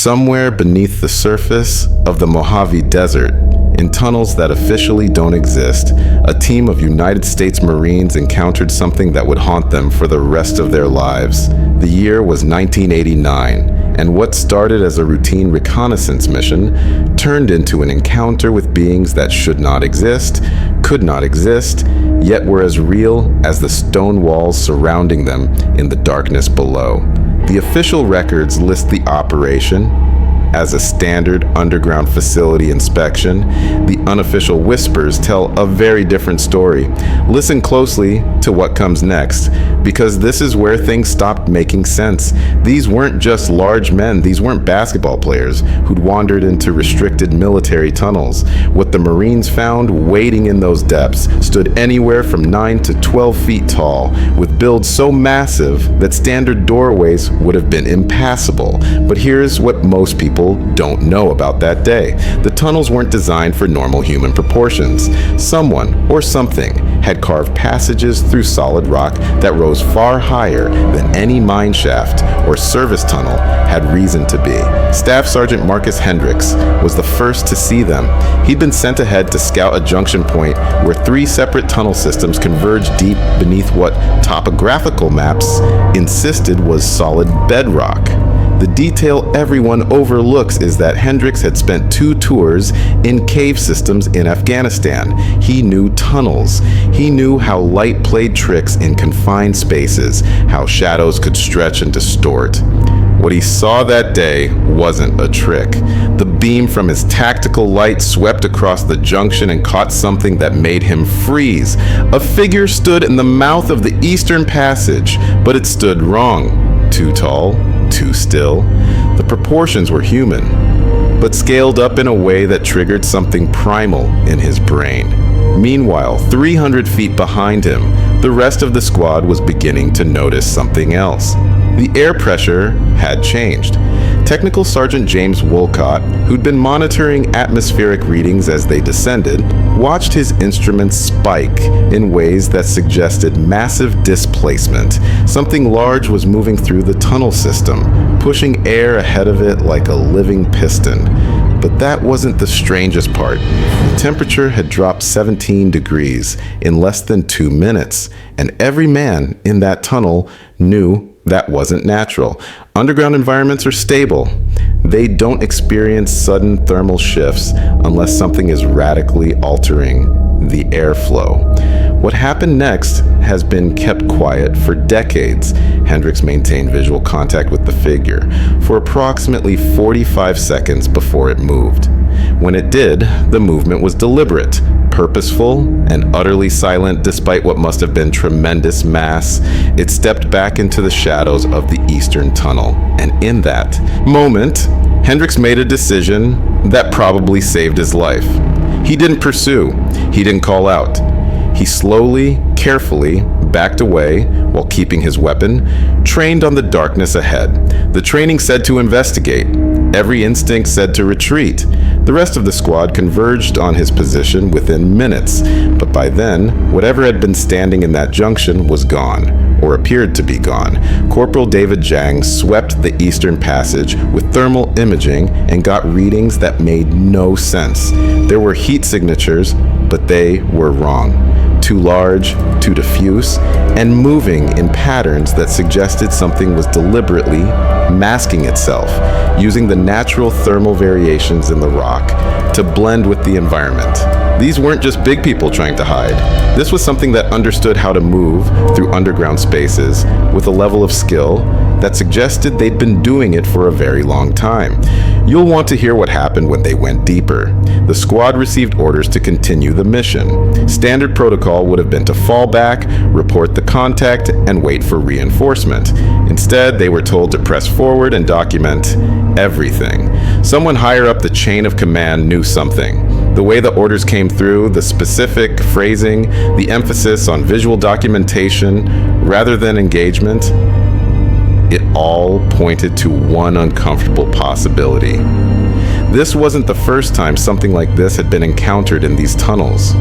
Somewhere beneath the surface of the Mojave Desert, in tunnels that officially don't exist, a team of United States Marines encountered something that would haunt them for the rest of their lives. The year was 1989, and what started as a routine reconnaissance mission turned into an encounter with beings that should not exist, could not exist, yet were as real as the stone walls surrounding them in the darkness below. The official records list the operation as a standard underground facility inspection. The unofficial whispers tell a very different story. Listen closely to what comes next, because this is where things stopped making sense. These weren't just large men, these weren't basketball players who'd wandered into restricted military tunnels. What the Marines found waiting in those depths stood anywhere from 9 to 12 feet tall, with builds so massive that standard doorways would have been impassable. But here's what most people don't know about that day. The tunnels weren't designed for normal human proportions. Someone or something had carved passages through solid rock that rose far higher than any mine shaft or service tunnel had reason to be. Staff Sergeant Marcus Hendricks was the first to see them. He'd been sent ahead to scout a junction point where 3 separate tunnel systems converged deep beneath what topographical maps insisted was solid bedrock. The detail everyone overlooks is that Hendricks had spent 2 tours in cave systems in Afghanistan. He knew tunnels. He knew how light played tricks in confined spaces, how shadows could stretch and distort. What he saw that day wasn't a trick. The beam from his tactical light swept across the junction and caught something that made him freeze. A figure stood in the mouth of the Eastern Passage, but it stood wrong. Too tall, too still. The proportions were human, but scaled up in a way that triggered something primal in his brain. Meanwhile, 300 feet behind him, the rest of the squad was beginning to notice something else. The air pressure had changed. Technical Sergeant James Wolcott, who'd been monitoring atmospheric readings as they descended, watched his instruments spike in ways that suggested massive displacement. Something large was moving through the tunnel system, pushing air ahead of it like a living piston. But that wasn't the strangest part. The temperature had dropped 17 degrees in less than 2 minutes, and every man in that tunnel knew that wasn't natural. Underground environments are stable. They don't experience sudden thermal shifts unless something is radically altering the airflow. What happened next has been kept quiet for decades. Hendricks maintained visual contact with the figure for approximately 45 seconds before it moved. When it did, the movement was deliberate, purposeful, and utterly silent despite what must have been tremendous mass. It stepped back into the shadows of the eastern tunnel, and in that moment, Hendricks made a decision that probably saved his life. He didn't pursue. He didn't call out. He slowly, carefully backed away while keeping his weapon, trained on the darkness ahead. The training said to investigate. Every instinct said to retreat. The rest of the squad converged on his position within minutes, but by then, whatever had been standing in that junction was gone, or appeared to be gone. Corporal David Jang swept the Eastern Passage with thermal imaging and got readings that made no sense. There were heat signatures, but they were wrong. Too large, too diffuse, and moving in patterns that suggested something was deliberately masking itself, using the natural thermal variations in the rock to blend with the environment. These weren't just big people trying to hide. This was something that understood how to move through underground spaces with a level of skill that suggested they'd been doing it for a very long time. You'll want to hear what happened when they went deeper. The squad received orders to continue the mission. Standard protocol would have been to fall back, report the contact, and wait for reinforcement. Instead, they were told to press forward and document everything. Someone higher up the chain of command knew something. The way the orders came through, the specific phrasing, the emphasis on visual documentation rather than engagement, it all pointed to one uncomfortable possibility. This wasn't the first time something like this had been encountered in these tunnels.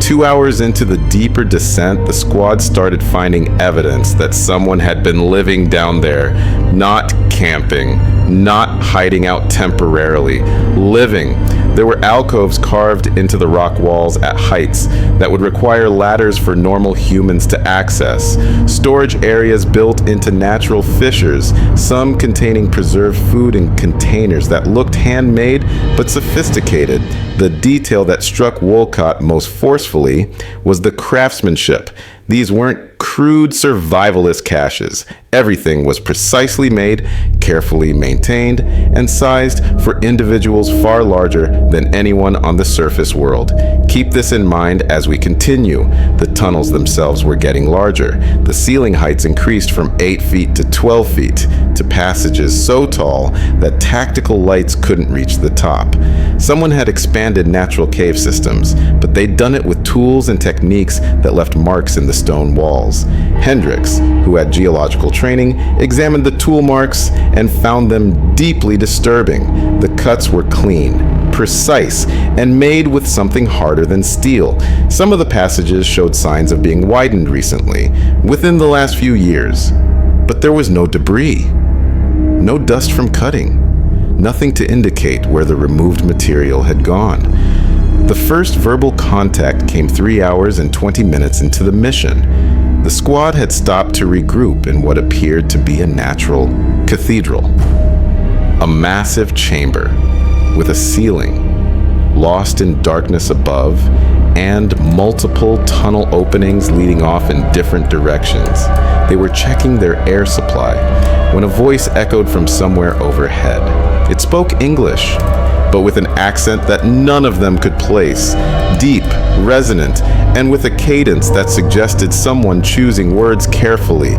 2 hours into the deeper descent, the squad started finding evidence that someone had been living down there, not camping, not hiding out temporarily, living. There were alcoves carved into the rock walls at heights that would require ladders for normal humans to access, storage areas built into natural fissures, some containing preserved food in containers that looked handmade but sophisticated. The detail that struck Wolcott most forcefully was the craftsmanship. These weren't crude survivalist caches. Everything was precisely made, carefully maintained, and sized for individuals far larger than anyone on the surface world. Keep this in mind as we continue. The tunnels themselves were getting larger. The ceiling heights increased from 8 feet to 12 feet, to passages so tall that tactical lights couldn't reach the top. Someone had expanded natural cave systems, but they'd done it with tools and techniques that left marks in the stone walls. Hendricks, who had geological training, examined the tool marks and found them deeply disturbing. The cuts were clean, precise, and made with something harder than steel. Some of the passages showed signs of being widened recently, within the last few years. But there was no debris, no dust from cutting, nothing to indicate where the removed material had gone. The first verbal contact came 3 hours and 20 minutes into the mission. The squad had stopped to regroup in what appeared to be a natural cathedral. A massive chamber with a ceiling, lost in darkness above, and multiple tunnel openings leading off in different directions. They were checking their air supply when a voice echoed from somewhere overhead. It spoke English, but with an accent that none of them could place. Deep, resonant, and with a cadence that suggested someone choosing words carefully.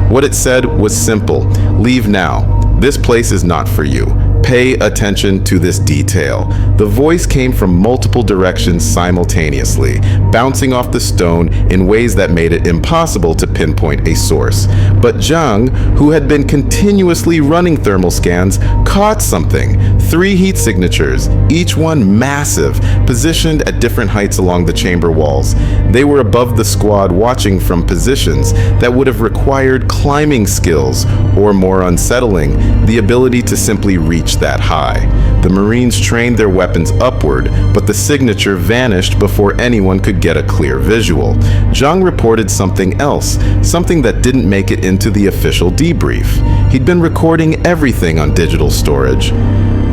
What it said was simple: leave now. This place is not for you. Pay attention to this detail. The voice came from multiple directions simultaneously, bouncing off the stone in ways that made it impossible to pinpoint a source. But Zhang, who had been continuously running thermal scans, caught something. 3 heat signatures, each one massive, positioned at different heights along the chamber walls. They were above the squad, watching from positions that would have required climbing skills, or more unsettling, the ability to simply reach that high. The Marines trained their weapons upward, but the signature vanished before anyone could get a clear visual. Zhang reported something else, something that didn't make it into the official debrief. He'd been recording everything on digital storage,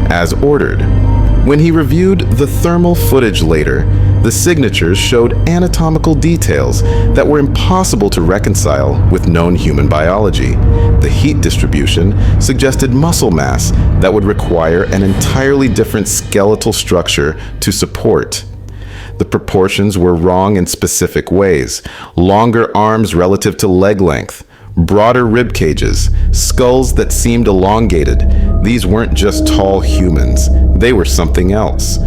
as ordered. When he reviewed the thermal footage later, the signatures showed anatomical details that were impossible to reconcile with known human biology. The heat distribution suggested muscle mass that would require an entirely different skeletal structure to support. The proportions were wrong in specific ways: longer arms relative to leg length, broader rib cages, skulls that seemed elongated. These weren't just tall humans, they were something else.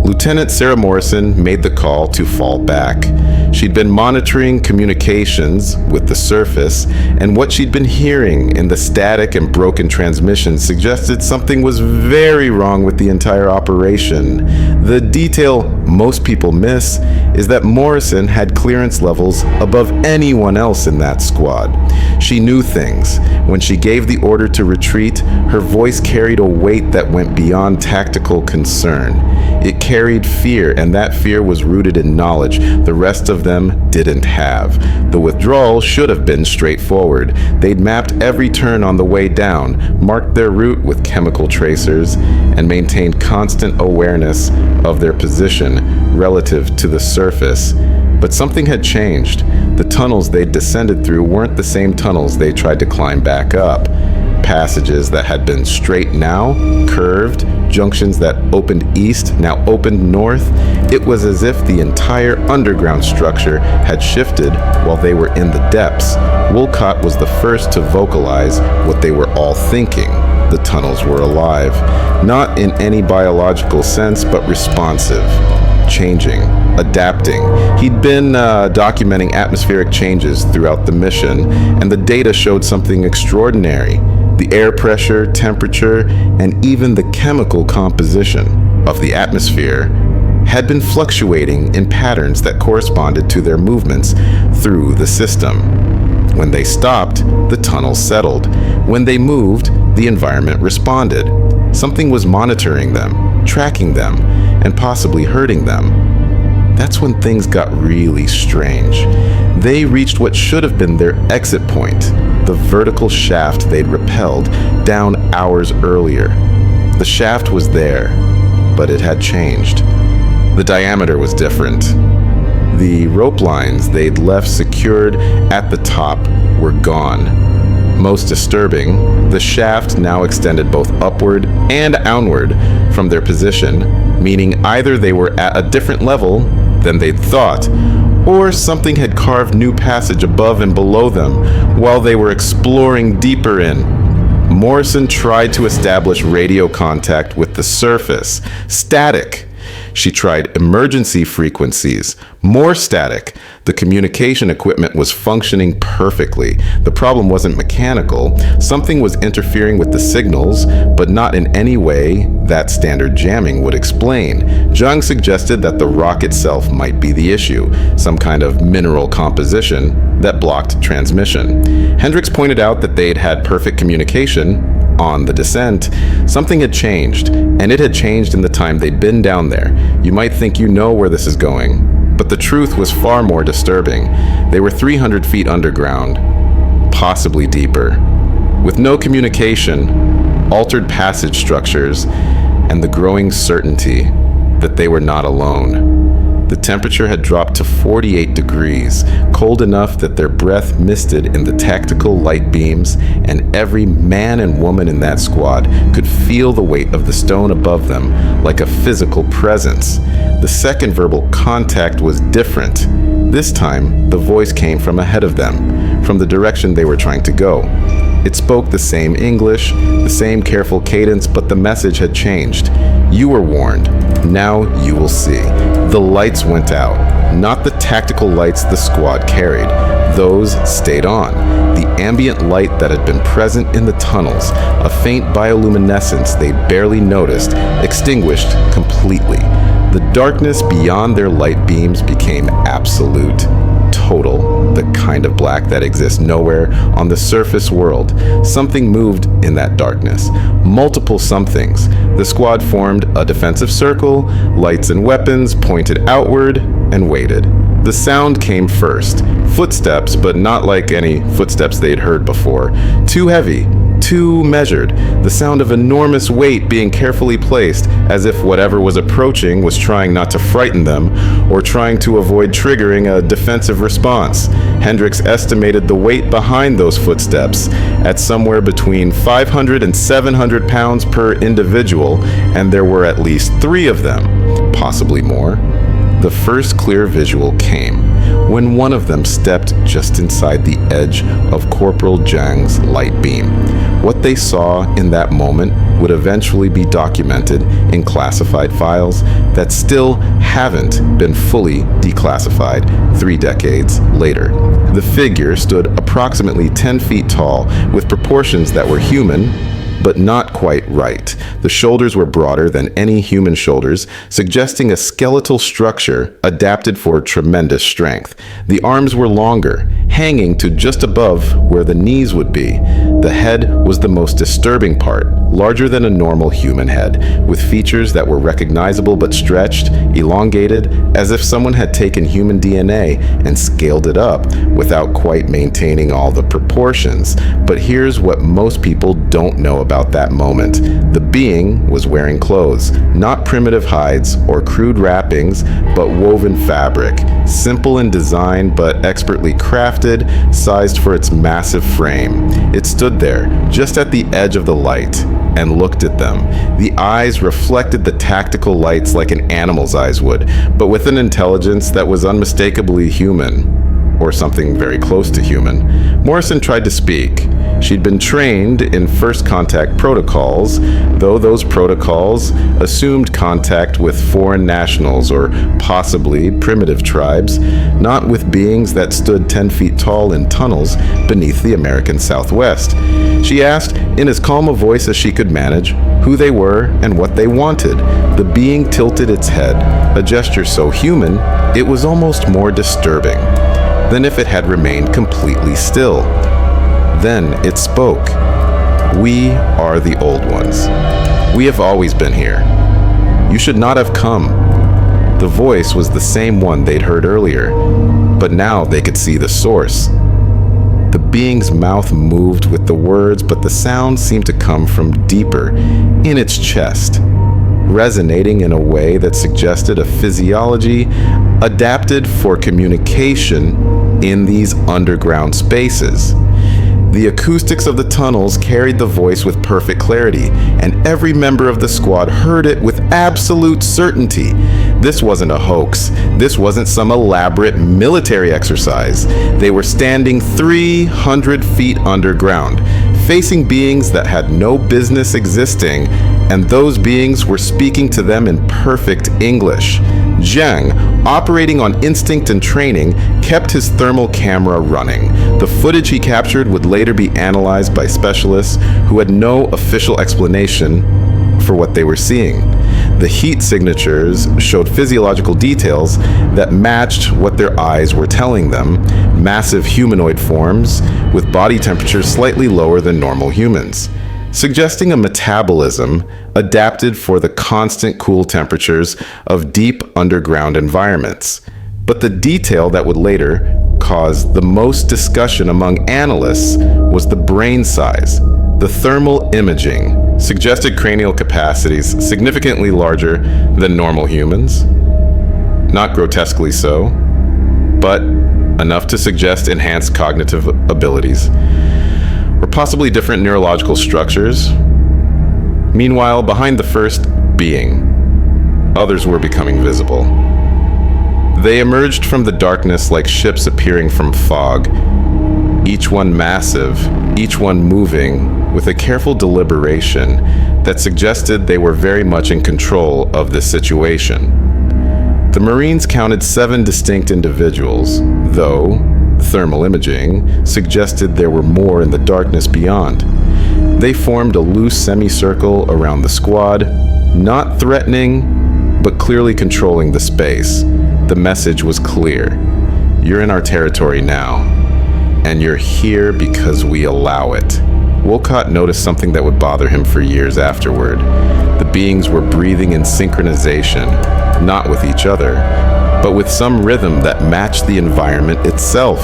Lieutenant Sarah Morrison made the call to fall back. She'd been monitoring communications with the surface, and what she'd been hearing in the static and broken transmissions suggested something was very wrong with the entire operation. The detail most people miss is that Morrison had clearance levels above anyone else in that squad. She knew things. When she gave the order to retreat, her voice carried a weight that went beyond tactical concern. It carried fear, and that fear was rooted in knowledge the rest of them didn't have. The withdrawal should have been straightforward. They'd mapped every turn on the way down, marked their route with chemical tracers, and maintained constant awareness of their position relative to the surface. But something had changed. The tunnels they'd descended through weren't the same tunnels they tried to climb back up. Passages that had been straight now curved, junctions that opened east now opened north. It was as if the entire underground structure had shifted while they were in the depths. Wolcott was the first to vocalize what they were all thinking. The tunnels were alive, not in any biological sense, but responsive, changing, adapting. He'd been documenting atmospheric changes throughout the mission, and the data showed something extraordinary. The air pressure, temperature, and even the chemical composition of the atmosphere had been fluctuating in patterns that corresponded to their movements through the system. When they stopped, the tunnel settled. When they moved, the environment responded. Something was monitoring them, tracking them, and possibly hurting them. That's when things got really strange. They reached what should have been their exit point, the vertical shaft they'd rappelled down hours earlier. The shaft was there, but it had changed. The diameter was different. The rope lines they'd left secured at the top were gone. Most disturbing, the shaft now extended both upward and downward from their position, meaning either they were at a different level than they'd thought, or something had carved new passage above and below them while they were exploring deeper in. Morrison tried to establish radio contact with the surface. Static. She tried emergency frequencies. More static. The communication equipment was functioning perfectly. The problem wasn't mechanical. Something was interfering with the signals, but not in any way that standard jamming would explain. Jung suggested that the rock itself might be the issue, some kind of mineral composition that blocked transmission. Hendricks pointed out that they'd had perfect communication on the descent. Something had changed, and it had changed in the time they'd been down there. You might think you know where this is going, but the truth was far more disturbing. They were 300 feet underground, possibly deeper, with no communication, altered passage structures, and the growing certainty that they were not alone. The temperature had dropped to 48 degrees, cold enough that their breath misted in the tactical light beams, and every man and woman in that squad could feel the weight of the stone above them like a physical presence. The second verbal contact was different. This time, the voice came from ahead of them, from the direction they were trying to go. It spoke the same English, the same careful cadence, but the message had changed. You were warned. Now you will see. The lights went out, not the tactical lights the squad carried. Those stayed on. The ambient light that had been present in the tunnels, a faint bioluminescence they barely noticed, extinguished completely. The darkness beyond their light beams became absolute. Total, the kind of black that exists nowhere on the surface world. Something moved in that darkness. Multiple somethings. The squad formed a defensive circle, lights and weapons pointed outward, and waited. The sound came first. Footsteps, but not like any footsteps they'd heard before. Too heavy, too measured. The sound of enormous weight being carefully placed, as if whatever was approaching was trying not to frighten them, or trying to avoid triggering a defensive response. Hendricks estimated the weight behind those footsteps at somewhere between 500 and 700 pounds per individual, and there were at least 3 of them, possibly more. The first clear visual came when one of them stepped just inside the edge of Corporal Jang's light beam. What they saw in that moment would eventually be documented in classified files that still haven't been fully declassified 3 decades later. The figure stood approximately 10 feet tall, with proportions that were human, but not quite right. The shoulders were broader than any human shoulders, suggesting a skeletal structure adapted for tremendous strength. The arms were longer, hanging to just above where the knees would be. The head was the most disturbing part, larger than a normal human head, with features that were recognizable but stretched, elongated, as if someone had taken human DNA and scaled it up without quite maintaining all the proportions. But here's what most people don't know about that moment. The being was wearing clothes, not primitive hides or crude wrappings, but woven fabric, simple in design but expertly crafted, sized for its massive frame. It stood there, just at the edge of the light, and looked at them. The eyes reflected the tactical lights like an animal's eyes would, but with an intelligence that was unmistakably human, or something very close to human. Morrison tried to speak. She'd been trained in first contact protocols, though those protocols assumed contact with foreign nationals or possibly primitive tribes, not with beings that stood 10 feet tall in tunnels beneath the American Southwest. She asked, in as calm a voice as she could manage, who they were and what they wanted. The being tilted its head, a gesture so human, it was almost more disturbing than if it had remained completely still. Then it spoke. We are the old ones. We have always been here. You should not have come. The voice was the same one they'd heard earlier, but now they could see the source. The being's mouth moved with the words, but the sound seemed to come from deeper, in its chest, resonating in a way that suggested a physiology adapted for communication in these underground spaces. The acoustics of the tunnels carried the voice with perfect clarity, and every member of the squad heard it with absolute certainty. This wasn't a hoax. This wasn't some elaborate military exercise. They were standing 300 feet underground, facing beings that had no business existing, and those beings were speaking to them in perfect English. Zhang, operating on instinct and training, kept his thermal camera running. The footage he captured would later be analyzed by specialists who had no official explanation for what they were seeing. The heat signatures showed physiological details that matched what their eyes were telling them: massive humanoid forms with body temperatures slightly lower than normal humans, suggesting a metabolism adapted for the constant cool temperatures of deep underground environments. But the detail that would later cause the most discussion among analysts was the brain size. The thermal imaging suggested cranial capacities significantly larger than normal humans. Not grotesquely so, but enough to suggest enhanced cognitive abilities, or possibly different neurological structures. Meanwhile, behind the first being, others were becoming visible. They emerged from the darkness like ships appearing from fog, each one massive, each one moving with a careful deliberation that suggested they were very much in control of this situation. The Marines counted 7 distinct individuals, though thermal imaging suggested there were more in the darkness beyond. They formed a loose semicircle around the squad, not threatening, but clearly controlling the space. The message was clear. You're in our territory now, and you're here because we allow it. Wolcott noticed something that would bother him for years afterward. The beings were breathing in synchronization, not with each other, but with some rhythm that matched the environment itself.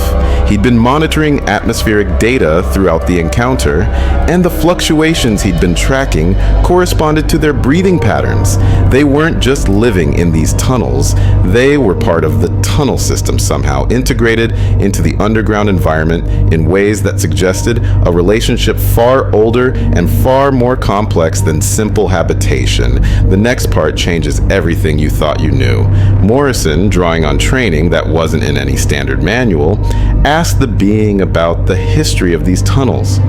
He'd been monitoring atmospheric data throughout the encounter, and the fluctuations he'd been tracking corresponded to their breathing patterns. They weren't just living in these tunnels, they were part of the tunnel system somehow, integrated into the underground environment in ways that suggested a relationship far older and far more complex than simple habitation. The next part changes everything you thought you knew. Morrison, drawing on training that wasn't in any standard manual, asked the being about the history of these tunnels.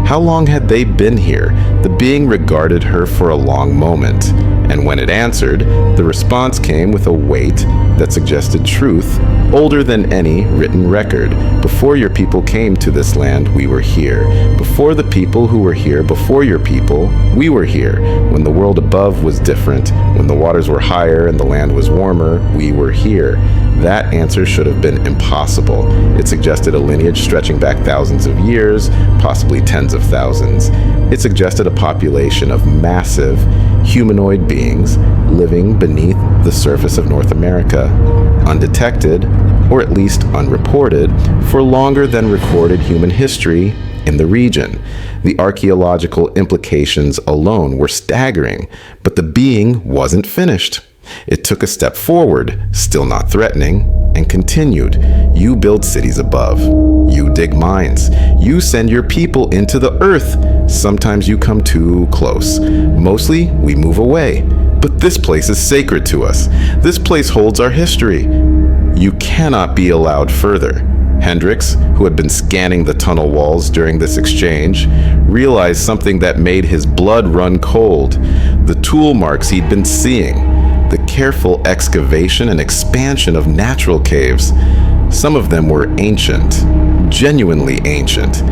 How long had they been here? The being regarded her for a long moment, and when it answered, the response came with a weight that suggested truth older than any written record. Before your people came to this land, we were here. Before the people who were here, before your people, we were here. When the world above was different, when the waters were higher and the land was warmer, we were here. That answer should have been impossible. It suggested a lineage stretching back thousands of years, possibly tens of thousands. It suggested a population of massive humanoid beings living beneath the surface of North America, undetected, or at least unreported, for longer than recorded human history in the region. The archaeological implications alone were staggering, but the being wasn't finished. It took a step forward, still not threatening, and continued. You build cities above. You dig mines. You send your people into the earth. Sometimes you come too close. Mostly, we move away. But this place is sacred to us. This place holds our history. You cannot be allowed further. Hendricks, who had been scanning the tunnel walls during this exchange, realized something that made his blood run cold. The tool marks he'd been seeing, the careful excavation and expansion of natural caves. Some of them were ancient, genuinely ancient.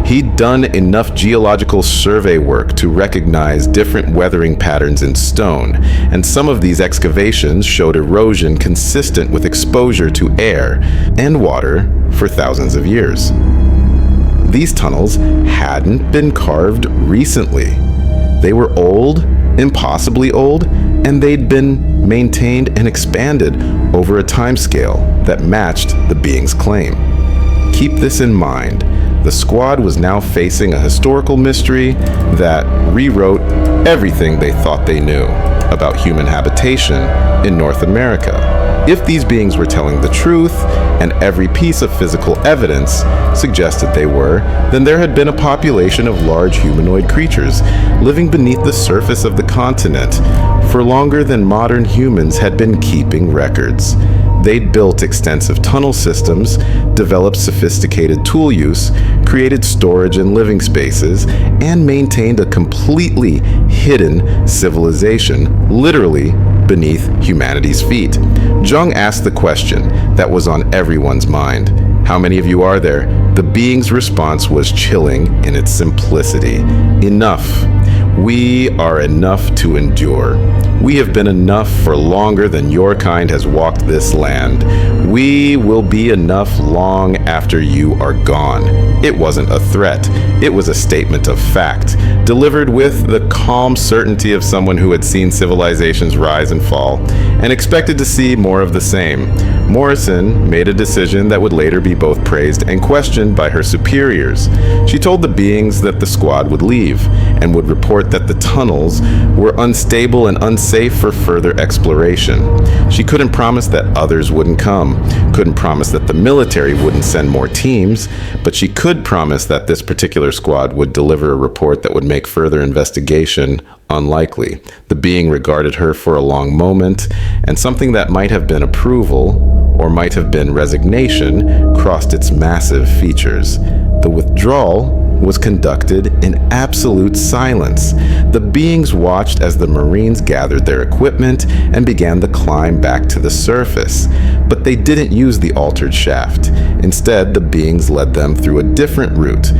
He'd done enough geological survey work to recognize different weathering patterns in stone, and some of these excavations showed erosion consistent with exposure to air and water for thousands of years. These tunnels hadn't been carved recently. They were old, impossibly old, and they'd been maintained and expanded over a timescale that matched the being's claim. Keep this in mind. The squad was now facing a historical mystery that rewrote everything they thought they knew about human habitation in North America. If these beings were telling the truth, and every piece of physical evidence suggested they were, then there had been a population of large humanoid creatures living beneath the surface of the continent for longer than modern humans had been keeping records. They'd built extensive tunnel systems, developed sophisticated tool use, created storage and living spaces, and maintained a completely hidden civilization, literally beneath humanity's feet. Jung asked the question that was on everyone's mind. How many of you are there? The being's response was chilling in its simplicity. Enough. We are enough to endure. We have been enough for longer than your kind has walked this land. We will be enough long after you are gone. It wasn't a threat. It was a statement of fact, delivered with the calm certainty of someone who had seen civilizations rise and fall and expected to see more of the same. Morrison made a decision that would later be both praised and questioned by her superiors. She told the beings that the squad would leave and would report that the tunnels were unstable and unsafe for further exploration. She couldn't promise that others wouldn't come, couldn't promise that the military wouldn't send more teams, but she could promise that this particular squad would deliver a report that would make further investigation unlikely. The being regarded her for a long moment, and something that might have been approval or might have been resignation crossed its massive features. The withdrawal was conducted in absolute silence. The beings watched as the Marines gathered their equipment and began the climb back to the surface. But they didn't use the altered shaft. Instead, the beings led them through a different route,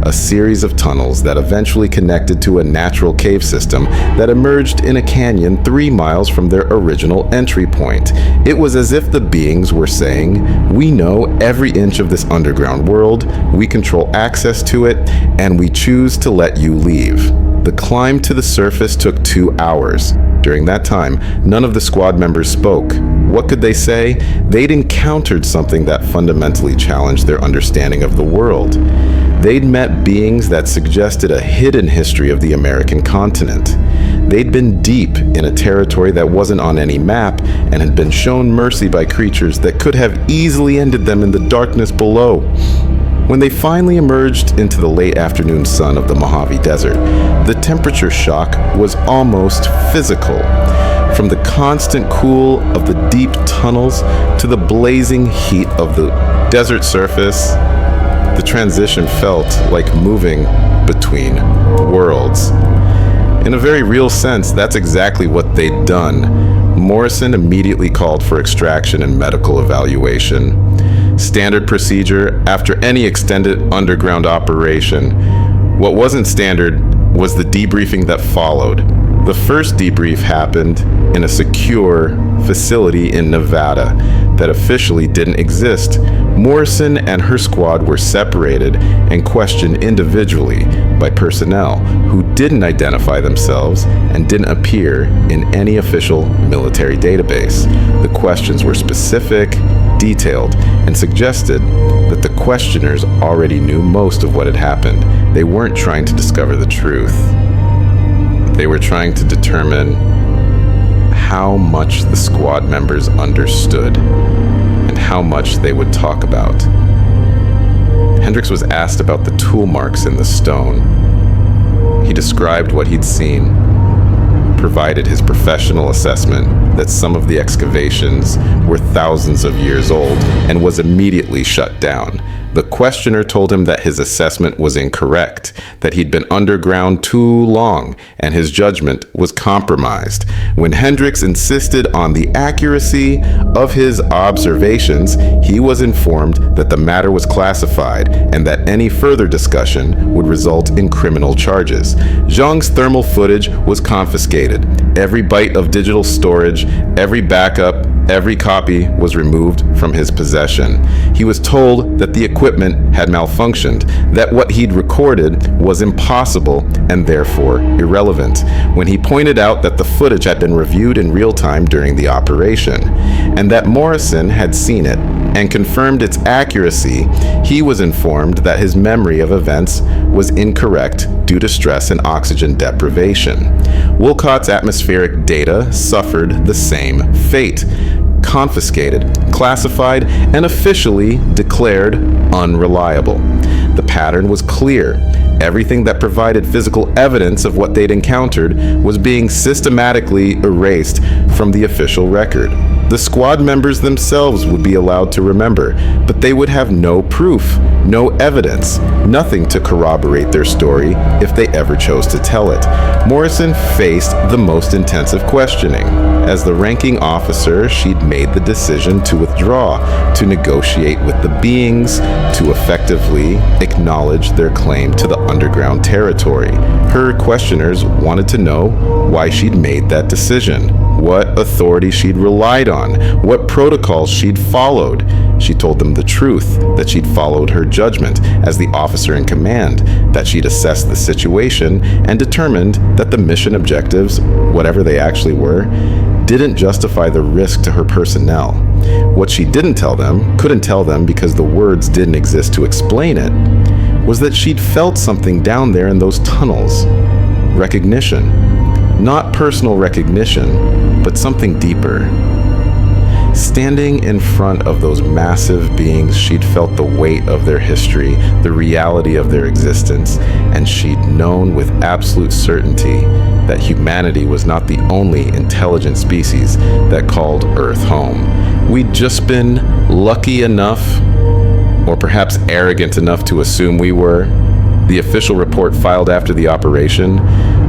a series of tunnels that eventually connected to a natural cave system that emerged in a canyon 3 miles from their original entry point. It was as if the beings were saying, "We know every inch of this underground world, we control access to it, and we choose to let you leave." The climb to the surface took 2 hours. During that time, none of the squad members spoke. What could they say? They'd encountered something that fundamentally challenged their understanding of the world. They'd met beings that suggested a hidden history of the American continent. They'd been deep in a territory that wasn't on any map and had been shown mercy by creatures that could have easily ended them in the darkness below. When they finally emerged into the late afternoon sun of the Mojave Desert, the temperature shock was almost physical. From the constant cool of the deep tunnels to the blazing heat of the desert surface, the transition felt like moving between worlds. In a very real sense, that's exactly what they'd done. Morrison immediately called for extraction and medical evaluation. Standard procedure after any extended underground operation. What wasn't standard was the debriefing that followed. The first debrief happened in a secure facility in Nevada that officially didn't exist. Morrison and her squad were separated and questioned individually by personnel who didn't identify themselves and didn't appear in any official military database. The questions were specific, detailed, and suggested that the questioners already knew most of what had happened. They weren't trying to discover the truth. They were trying to determine how much the squad members understood and how much they would talk about. Hendricks was asked about the tool marks in the stone. He described what he'd seen, provided his professional assessment that some of the excavations were thousands of years old and was immediately shut down. The questioner told him that his assessment was incorrect, that he'd been underground too long, and his judgment was compromised. When Hendricks insisted on the accuracy of his observations, he was informed that the matter was classified and that any further discussion would result in criminal charges. Zhang's thermal footage was confiscated. Every byte of digital storage, every backup, every copy was removed from his possession. He was told that the equipment had malfunctioned, that what he'd recorded was impossible and therefore irrelevant. When he pointed out that the footage had been reviewed in real time during the operation, and that Morrison had seen it and confirmed its accuracy, he was informed that his memory of events was incorrect due to stress and oxygen deprivation. Wolcott's atmospheric data suffered the same fate. Confiscated, classified, and officially declared unreliable. The pattern was clear. Everything that provided physical evidence of what they'd encountered was being systematically erased from the official record. The squad members themselves would be allowed to remember, but they would have no proof, no evidence, nothing to corroborate their story if they ever chose to tell it. Morrison faced the most intensive questioning. As the ranking officer, she'd made the decision to withdraw, to negotiate with the beings, to effectively acknowledge their claim to the underground territory. Her questioners wanted to know why she'd made that decision, what authority she'd relied on, what protocols she'd followed. She told them the truth, that she'd followed her judgment as the officer in command, that she'd assessed the situation and determined that the mission objectives, whatever they actually were, didn't justify the risk to her personnel. What she couldn't tell them because the words didn't exist to explain it, was that she'd felt something down there in those tunnels. Recognition. Not personal recognition, but something deeper. Standing in front of those massive beings, she'd felt the weight of their history, the reality of their existence, and she'd known with absolute certainty that humanity was not the only intelligent species that called Earth home. We'd just been lucky enough, or perhaps arrogant enough to assume we were. The official report filed after the operation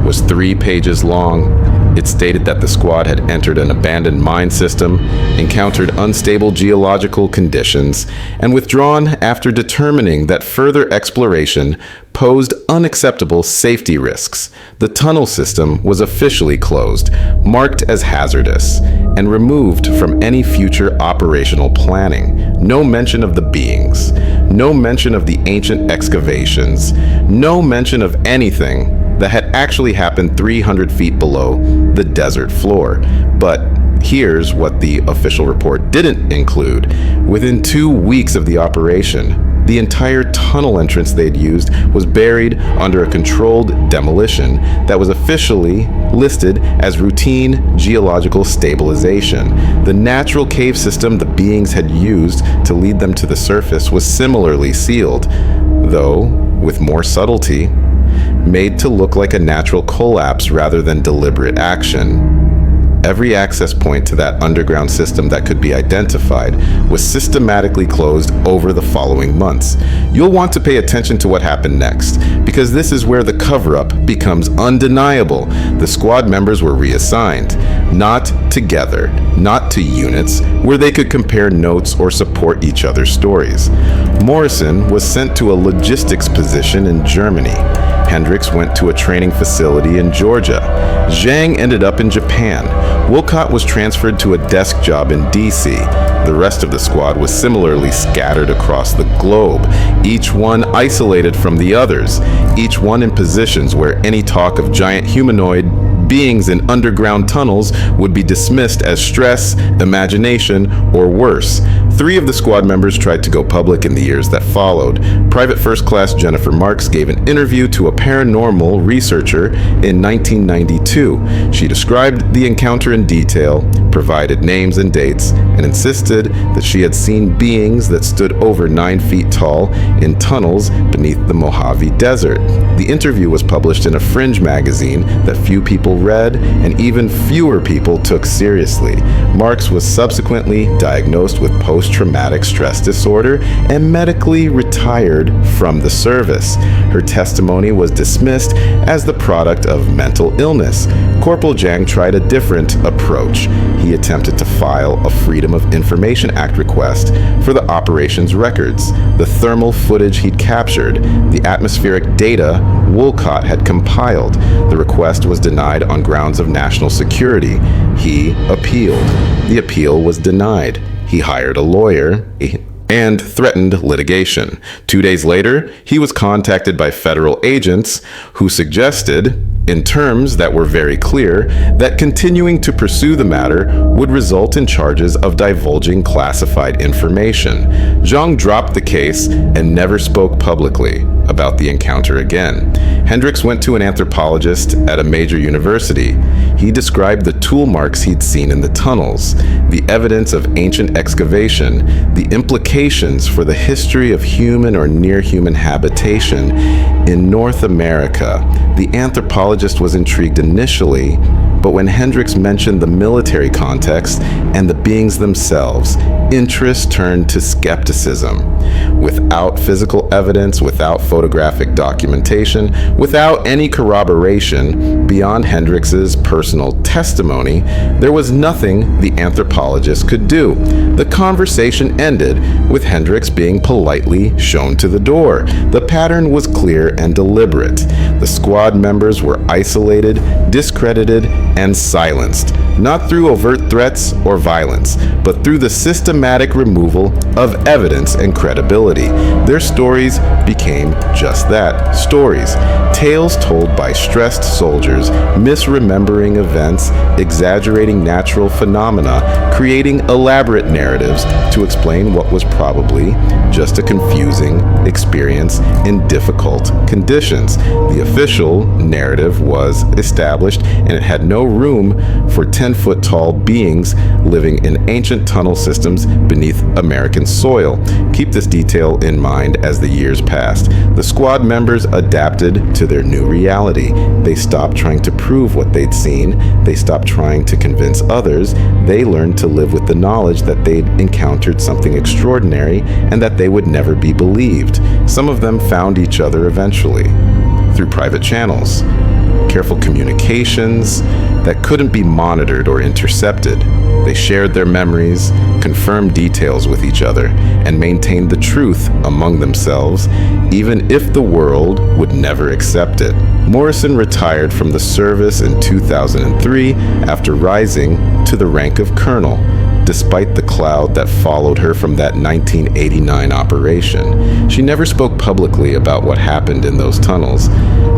was 3 pages long. It stated that the squad had entered an abandoned mine system, encountered unstable geological conditions, and withdrawn after determining that further exploration posed unacceptable safety risks. The tunnel system was officially closed, marked as hazardous, and removed from any future operational planning. No mention of the beings, no mention of the ancient excavations, no mention of anything that had actually happened 300 feet below the desert floor. But here's what the official report didn't include. Within 2 weeks of the operation, the entire tunnel entrance they'd used was buried under a controlled demolition that was officially listed as routine geological stabilization. The natural cave system the beings had used to lead them to the surface was similarly sealed, though with more subtlety, made to look like a natural collapse rather than deliberate action. Every access point to that underground system that could be identified was systematically closed over the following months. You'll want to pay attention to what happened next, because this is where the cover-up becomes undeniable. The squad members were reassigned, not together, not to units where they could compare notes or support each other's stories. Morrison was sent to a logistics position in Germany. Hendricks went to a training facility in Georgia. Zhang ended up in Japan. Wolcott was transferred to a desk job in DC. The rest of the squad was similarly scattered across the globe, each one isolated from the others, each one in positions where any talk of giant humanoid beings in underground tunnels would be dismissed as stress, imagination, or worse. 3 of the squad members tried to go public in the years that followed. Private First Class Jennifer Marks gave an interview to a paranormal researcher in 1992. She described the encounter in detail, provided names and dates, and insisted that she had seen beings that stood over 9 feet tall in tunnels beneath the Mojave Desert. The interview was published in a fringe magazine that few people read and even fewer people took seriously. Marks was subsequently diagnosed with post-traumatic stress disorder and medically retired from the service. Her testimony was dismissed as the product of mental illness. Corporal Jang tried a different approach. He attempted to file a Freedom of Information Act request for the operations records, the thermal footage he'd captured, the atmospheric data Wolcott had compiled. The request was denied on grounds of national security. He appealed. The appeal was denied. He hired a lawyer and threatened litigation. 2 days later, he was contacted by federal agents who suggested, in terms that were very clear, that continuing to pursue the matter would result in charges of divulging classified information. Zhang dropped the case and never spoke publicly about the encounter again. Hendricks went to an anthropologist at a major university. He described the tool marks he'd seen in the tunnels, the evidence of ancient excavation, the implications for the history of human or near-human habitation in North America. The anthropologist was intrigued initially, but when Hendricks mentioned the military context and the beings themselves, interest turned to skepticism. Without physical evidence, without photographic documentation, without any corroboration beyond Hendricks's personal testimony, there was nothing the anthropologist could do. The conversation ended with Hendricks being politely shown to the door. The pattern was clear and deliberate. The squad members were isolated, discredited, and silenced, not through overt threats or violence, but through the systematic removal of evidence and credibility. Their stories became just that, stories. Tales told by stressed soldiers, misremembering events, exaggerating natural phenomena, creating elaborate narratives to explain what was probably just a confusing experience in difficult conditions. The official narrative was established, and it had no room for 10-foot tall beings living in ancient tunnel systems beneath American soil. Keep this detail in mind as the years passed. The squad members adapted to their new reality. They stopped trying to prove what they'd seen. They stopped trying to convince others. They learned to live with the knowledge that they'd encountered something extraordinary and that they would never be believed. Some of them found each other eventually through private channels, careful communications that couldn't be monitored or intercepted. They shared their memories, confirmed details with each other, and maintained the truth among themselves, even if the world would never accept it. Morrison retired from the service in 2003 after rising to the rank of colonel, despite the cloud that followed her from that 1989 operation. She never spoke publicly about what happened in those tunnels,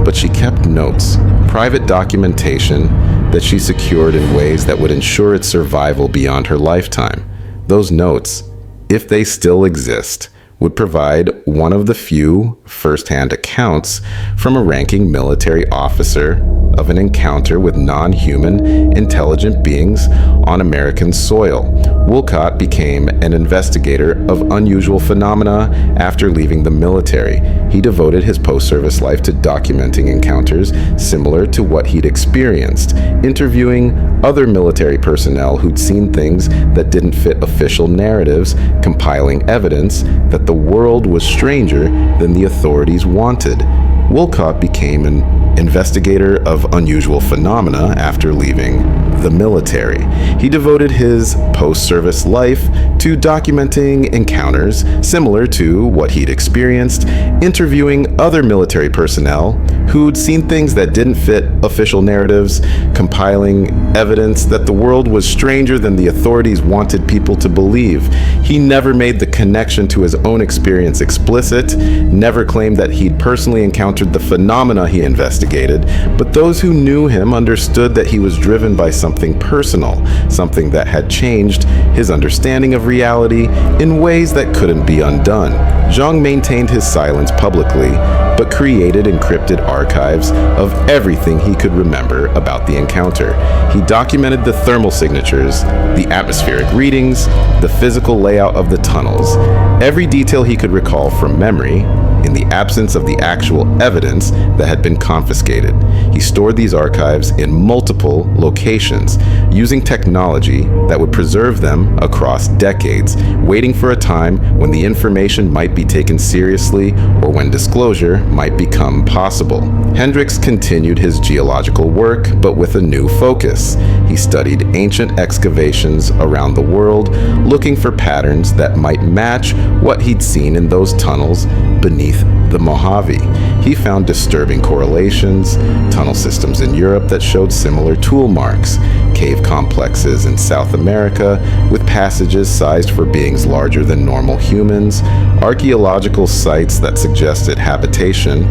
but she kept notes, private documentation that she secured in ways that would ensure its survival beyond her lifetime. Those notes, if they still exist, would provide one of the few first-hand accounts from a ranking military officer of an encounter with non-human intelligent beings on American soil. Wolcott became an investigator of unusual phenomena after leaving the military. He devoted his post-service life to documenting encounters similar to what he'd experienced, interviewing other military personnel who'd seen things that didn't fit official narratives, compiling evidence that the world was stranger than the authorities wanted. Wolcott became an investigator of unusual phenomena after leaving the military. He devoted his post-service life to documenting encounters similar to what he'd experienced, interviewing other military personnel who'd seen things that didn't fit official narratives, compiling evidence that the world was stranger than the authorities wanted people to believe. He never made the connection to his own experience explicit, never claimed that he'd personally encountered the phenomena he investigated, but those who knew him understood that he was driven by something personal, something that had changed his understanding of reality in ways that couldn't be undone. Zhang maintained his silence publicly, but created encrypted archives of everything he could remember about the encounter. He documented the thermal signatures, the atmospheric readings, the physical layout of the tunnels, every detail he could recall from memory. In in the absence of the actual evidence that had been confiscated. He stored these archives in multiple locations, using technology that would preserve them across decades, waiting for a time when the information might be taken seriously or when disclosure might become possible. Hendricks continued his geological work, but with a new focus. He studied ancient excavations around the world, looking for patterns that might match what he'd seen in those tunnels beneath the Mojave. He found disturbing correlations, tunnel systems in Europe that showed similar tool marks, cave complexes in South America with passages sized for beings larger than normal humans, archaeological sites that suggested habitation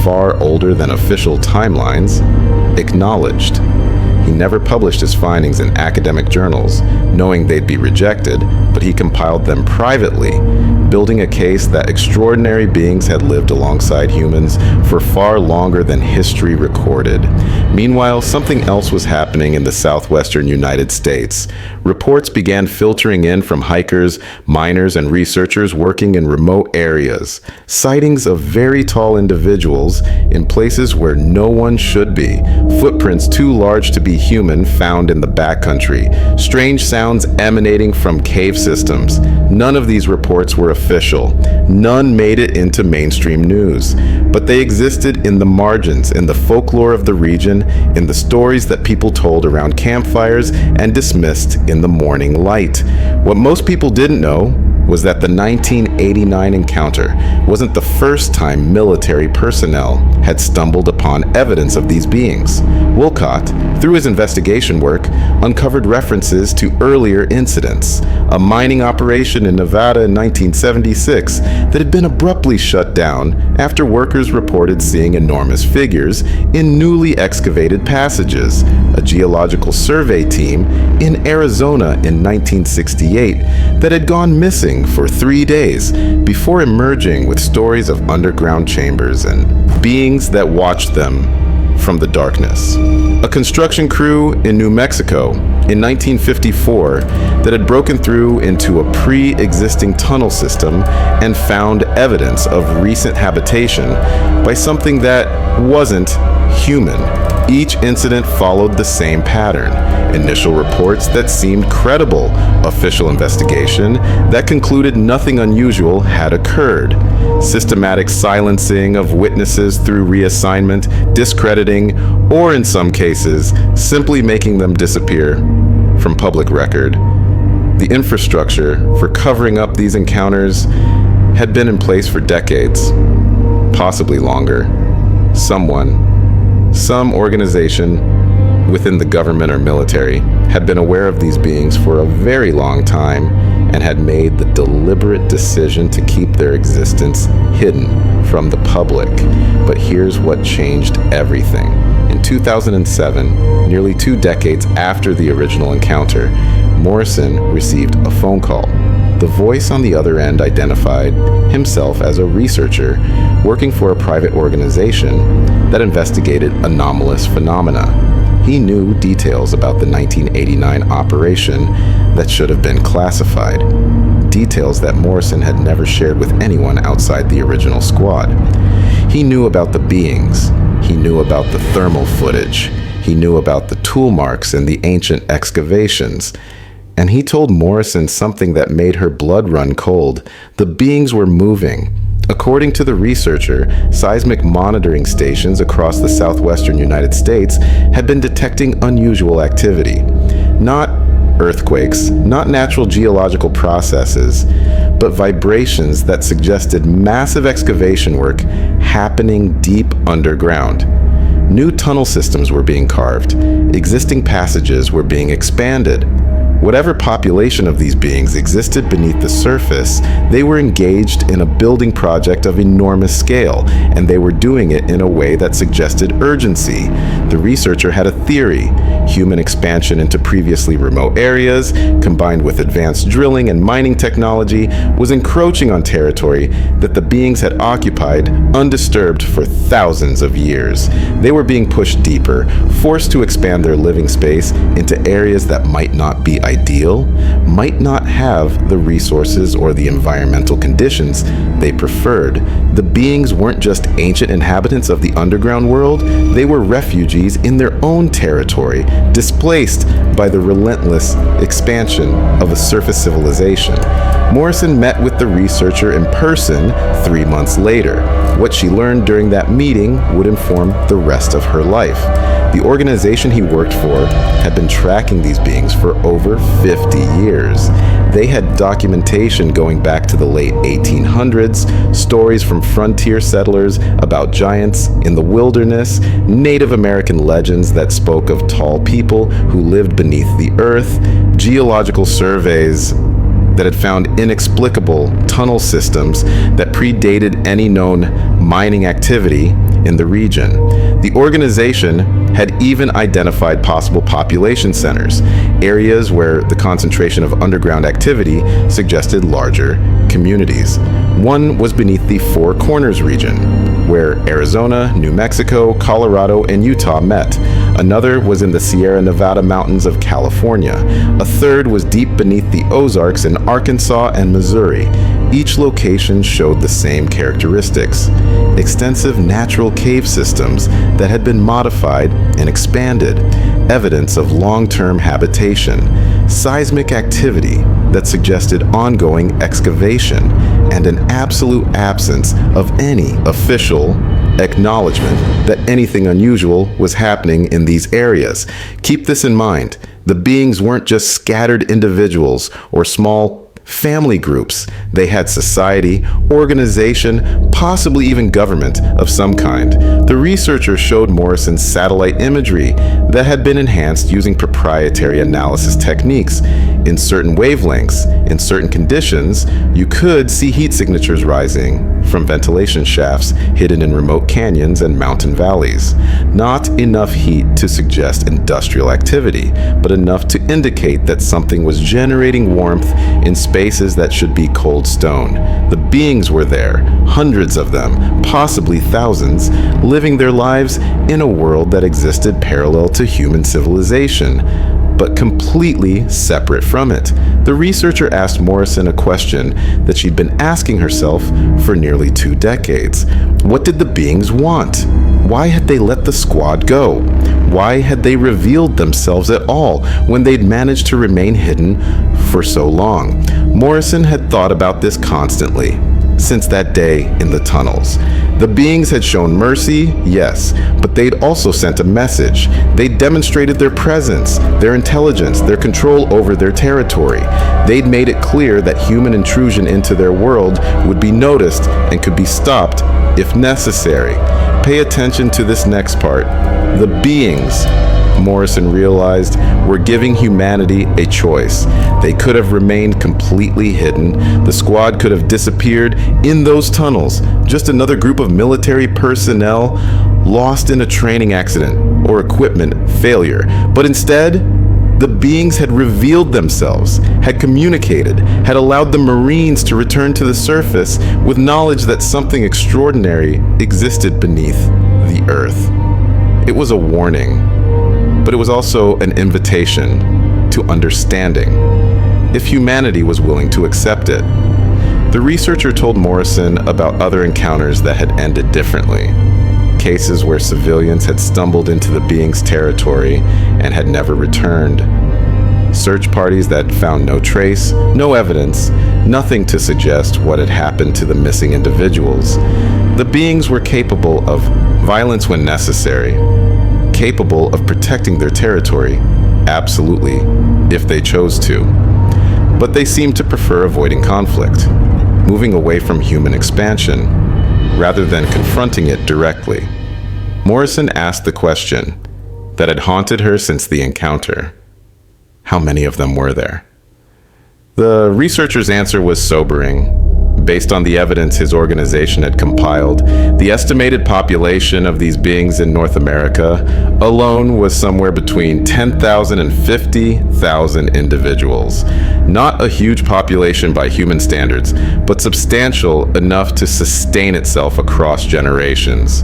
far older than official timelines. Acknowledged. He never published his findings in academic journals, knowing they'd be rejected, but he compiled them privately, building a case that extraordinary beings had lived alongside humans for far longer than history recorded. Meanwhile, something else was happening in the southwestern United States. Reports began filtering in from hikers, miners, and researchers working in remote areas. Sightings of very tall individuals in places where no one should be, footprints too large to be human found in the backcountry, strange sounds emanating from cave systems. None of these reports were official. None made it into mainstream news, but they existed in the margins, in the folklore of the region, in the stories that people told around campfires and dismissed in the morning light. What most people didn't know was that the 1989 encounter wasn't the first time military personnel had stumbled upon evidence of these beings. Wolcott, through his investigation work, uncovered references to earlier incidents. A mining operation in Nevada in 1976 that had been abruptly shut down after workers reported seeing enormous figures in newly excavated passages. A geological survey team in Arizona in 1968 that had gone missing for 3 days before emerging with stories of underground chambers and beings that watched them from the darkness. A construction crew in New Mexico in 1954 that had broken through into a pre-existing tunnel system and found evidence of recent habitation by something that wasn't human. Each incident followed the same pattern. Initial reports that seemed credible, official investigation that concluded nothing unusual had occurred, systematic silencing of witnesses through reassignment, discrediting, or in some cases, simply making them disappear from public record. The infrastructure for covering up these encounters had been in place for decades, possibly longer. Some organization within the government or military had been aware of these beings for a very long time and had made the deliberate decision to keep their existence hidden from the public. But here's what changed everything. In 2007, nearly 2 decades after the original encounter, Morrison received a phone call. The voice on the other end identified himself as a researcher working for a private organization that investigated anomalous phenomena. He knew details about the 1989 operation that should have been classified, details that Morrison had never shared with anyone outside the original squad. He knew about the beings. He knew about the thermal footage. He knew about the tool marks in the ancient excavations. And he told Morrison something that made her blood run cold. The beings were moving. According to the researcher, seismic monitoring stations across the southwestern United States had been detecting unusual activity. Not earthquakes, not natural geological processes, but vibrations that suggested massive excavation work happening deep underground. New tunnel systems were being carved. Existing passages were being expanded. Whatever population of these beings existed beneath the surface, they were engaged in a building project of enormous scale, and they were doing it in a way that suggested urgency. The researcher had a theory. Human expansion into previously remote areas, combined with advanced drilling and mining technology, was encroaching on territory that the beings had occupied undisturbed for thousands of years. They were being pushed deeper, forced to expand their living space into areas that might not be ideal might not have the resources or the environmental conditions they preferred. The beings weren't just ancient inhabitants of the underground world, they were refugees in their own territory, displaced by the relentless expansion of a surface civilization. Morrison met with the researcher in person 3 months later. What she learned during that meeting would inform the rest of her life. The organization he worked for had been tracking these beings for over 50 years. They had documentation going back to the late 1800s, stories from frontier settlers about giants in the wilderness, Native American legends that spoke of tall people who lived beneath the earth, geological surveys that had found inexplicable tunnel systems that predated any known mining activity in the region. The organization had even identified possible population centers, areas where the concentration of underground activity suggested larger communities. One was beneath the Four Corners region, where Arizona, New Mexico, Colorado, and Utah met. Another was in the Sierra Nevada mountains of California. A third was deep beneath the Ozarks in Arkansas and Missouri. Each location showed the same characteristics: extensive natural cave systems that had been modified and expanded, evidence of long-term habitation, seismic activity that suggested ongoing excavation, and an absolute absence of any official acknowledgement that anything unusual was happening in these areas. Keep this in mind. The beings weren't just scattered individuals or small family groups. They had society, organization, possibly even government of some kind. The researcher showed Morrison satellite imagery that had been enhanced using proprietary analysis techniques. In certain wavelengths, in certain conditions, you could see heat signatures rising from ventilation shafts hidden in remote canyons and mountain valleys. Not enough heat to suggest industrial activity, but enough to indicate that something was generating warmth in spaces that should be cold stone. The beings were there, hundreds of them, possibly thousands, living their lives in a world that existed parallel to human civilization, but completely separate from it. The researcher asked Morrison a question that she'd been asking herself for nearly 2 decades. What did the beings want? Why had they let the squad go? Why had they revealed themselves at all when they'd managed to remain hidden for so long? Morrison had thought about this constantly since that day in the tunnels. The beings had shown mercy, yes, but they'd also sent a message. They demonstrated their presence, their intelligence, their control over their territory. They'd made it clear that human intrusion into their world would be noticed and could be stopped if necessary. Pay attention to this next part. The beings, Morrison realized, were giving humanity a choice. They could have remained completely hidden. The squad could have disappeared in those tunnels, just another group of military personnel lost in a training accident or equipment failure. But instead, the beings had revealed themselves, had communicated, had allowed the Marines to return to the surface with knowledge that something extraordinary existed beneath the earth. It was a warning, but it was also an invitation to understanding, if humanity was willing to accept it. The researcher told Morrison about other encounters that had ended differently. Cases where civilians had stumbled into the being's territory and had never returned. Search parties that found no trace, no evidence, nothing to suggest what had happened to the missing individuals. The beings were capable of violence when necessary, capable of protecting their territory, absolutely, if they chose to. But they seemed to prefer avoiding conflict, moving away from human expansion, rather than confronting it directly. Morrison asked the question that had haunted her since the encounter. How many of them were there? The researcher's answer was sobering. Based on the evidence his organization had compiled, the estimated population of these beings in North America alone was somewhere between 10,000 and 50,000 individuals. Not a huge population by human standards, but substantial enough to sustain itself across generations.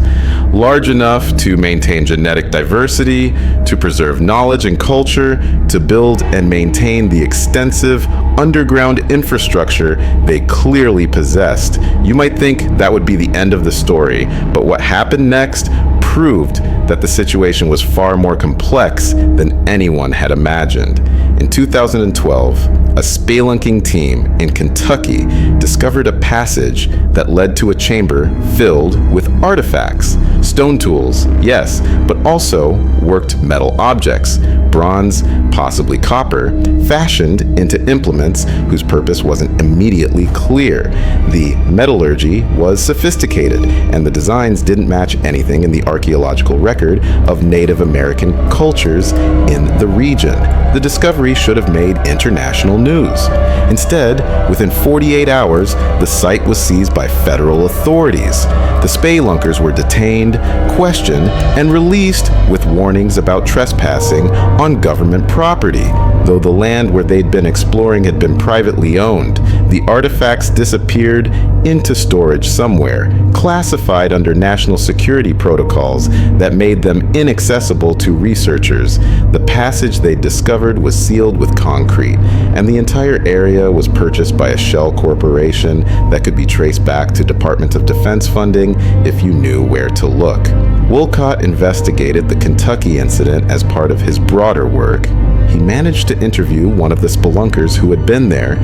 Large enough to maintain genetic diversity, to preserve knowledge and culture, to build and maintain the extensive underground infrastructure they clearly possessed. You might think that would be the end of the story, but what happened next proved that the situation was far more complex than anyone had imagined. In 2012, a spelunking team in Kentucky discovered a passage that led to a chamber filled with artifacts. Stone tools, yes, but also worked metal objects, bronze, possibly copper, fashioned into implements whose purpose wasn't immediately clear. The metallurgy was sophisticated, and the designs didn't match anything in the archaeological record of Native American cultures in the region. The discovery should have made international news. Instead, within 48 hours, the site was seized by federal authorities. The spelunkers were detained, questioned, and released with warnings about trespassing on government property. Though the land where they'd been exploring had been privately owned, the artifacts disappeared into storage somewhere, classified under national security protocols that made them inaccessible to researchers. The passage they discovered was sealed with concrete, and the entire area was purchased by a shell corporation that could be traced back to Department of Defense funding if you knew where to look. Wolcott investigated the Kentucky incident as part of his broader work. He managed to interview one of the spelunkers who had been there,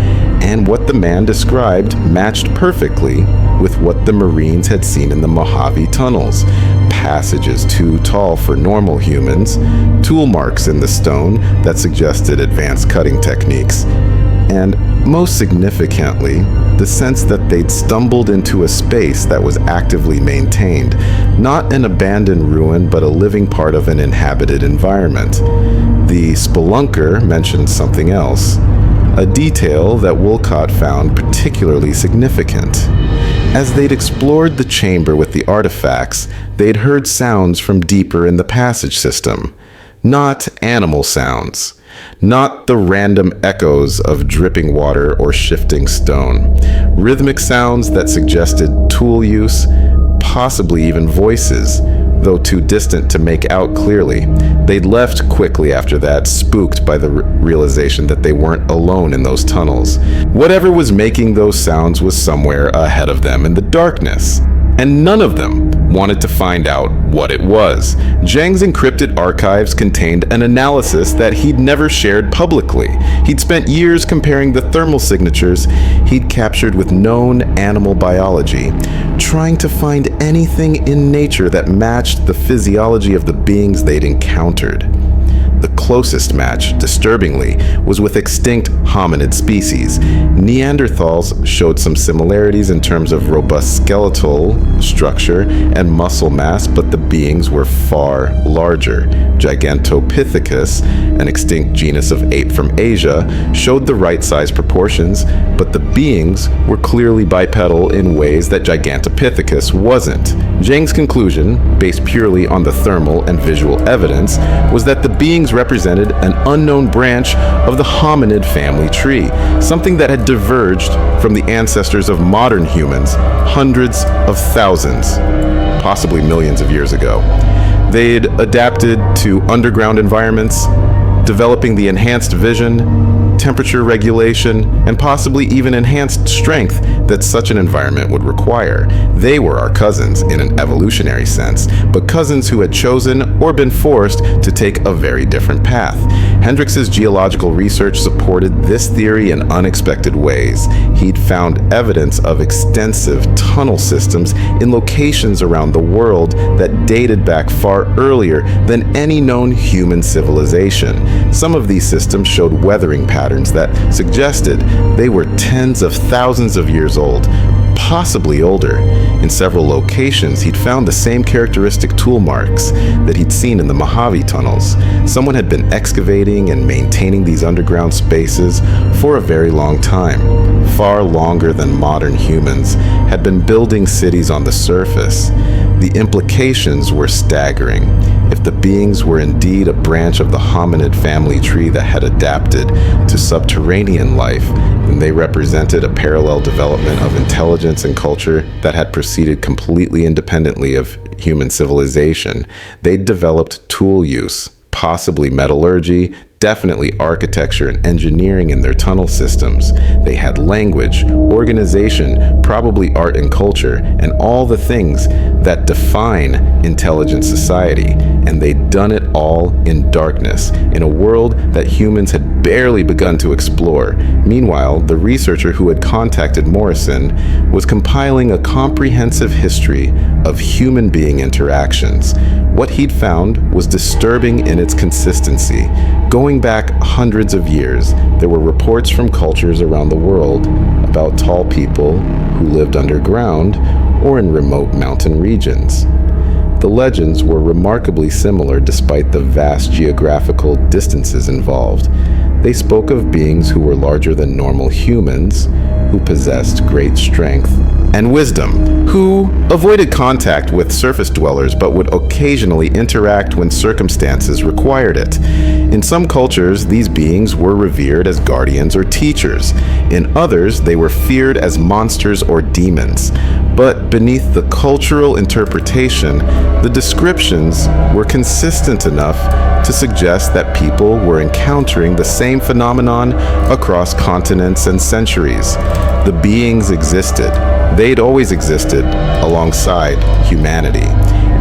and what the man described matched perfectly with what the Marines had seen in the Mojave tunnels. Passages too tall for normal humans, tool marks in the stone that suggested advanced cutting techniques, and most significantly, the sense that they'd stumbled into a space that was actively maintained, not an abandoned ruin, but a living part of an inhabited environment. The spelunker mentioned something else, a detail that Wolcott found particularly significant. As they'd explored the chamber with the artifacts, they'd heard sounds from deeper in the passage system. Not animal sounds. Not the random echoes of dripping water or shifting stone. Rhythmic sounds that suggested tool use, possibly even voices, though too distant to make out clearly. They'd left quickly after that, spooked by the realization that they weren't alone in those tunnels. Whatever was making those sounds was somewhere ahead of them in the darkness, and none of them wanted to find out what it was. Zhang's encrypted archives contained an analysis that he'd never shared publicly. He'd spent years comparing the thermal signatures he'd captured with known animal biology, trying to find anything in nature that matched the physiology of the beings they'd encountered. The closest match, disturbingly, was with extinct hominid species. Neanderthals showed some similarities in terms of robust skeletal structure and muscle mass, but the beings were far larger. Gigantopithecus, an extinct genus of ape from Asia, showed the right size proportions, but the beings were clearly bipedal in ways that Gigantopithecus wasn't. Zhang's conclusion, based purely on the thermal and visual evidence, was that the beings represented an unknown branch of the hominid family tree, something that had diverged from the ancestors of modern humans hundreds of thousands, possibly millions of years ago. They'd adapted to underground environments, developing the enhanced vision, temperature regulation, and possibly even enhanced strength that such an environment would require. They were our cousins in an evolutionary sense, but cousins who had chosen or been forced to take a very different path. Hendrix's geological research supported this theory in unexpected ways. He'd found evidence of extensive tunnel systems in locations around the world that dated back far earlier than any known human civilization. Some of these systems showed weathering patterns that suggested they were tens of thousands of years old. possibly older. In several locations, he'd found the same characteristic tool marks that he'd seen in the Mojave tunnels. Someone had been excavating and maintaining these underground spaces for a very long time, far longer than modern humans had been building cities on the surface. The implications were staggering. If the beings were indeed a branch of the hominid family tree that had adapted to subterranean life, then they represented a parallel development of intelligence and culture that had proceeded completely independently of human civilization. They'd developed tool use, possibly metallurgy, definitely architecture and engineering in their tunnel systems. They had language, organization, probably art and culture, and all the things that define intelligent society. And they'd done it all in darkness, in a world that humans had barely begun to explore. Meanwhile, the researcher who had contacted Morrison was compiling a comprehensive history of human being interactions. What he'd found was disturbing in its consistency. Going back hundreds of years, there were reports from cultures around the world about tall people who lived underground or in remote mountain regions. The legends were remarkably similar despite the vast geographical distances involved. They spoke of beings who were larger than normal humans, who possessed great strength and wisdom, who avoided contact with surface dwellers but would occasionally interact when circumstances required it. In some cultures, these beings were revered as guardians or teachers. In others, they were feared as monsters or demons. But beneath the cultural interpretation, the descriptions were consistent enough to suggest that people were encountering the same phenomenon across continents and centuries. The beings existed. They'd always existed alongside humanity.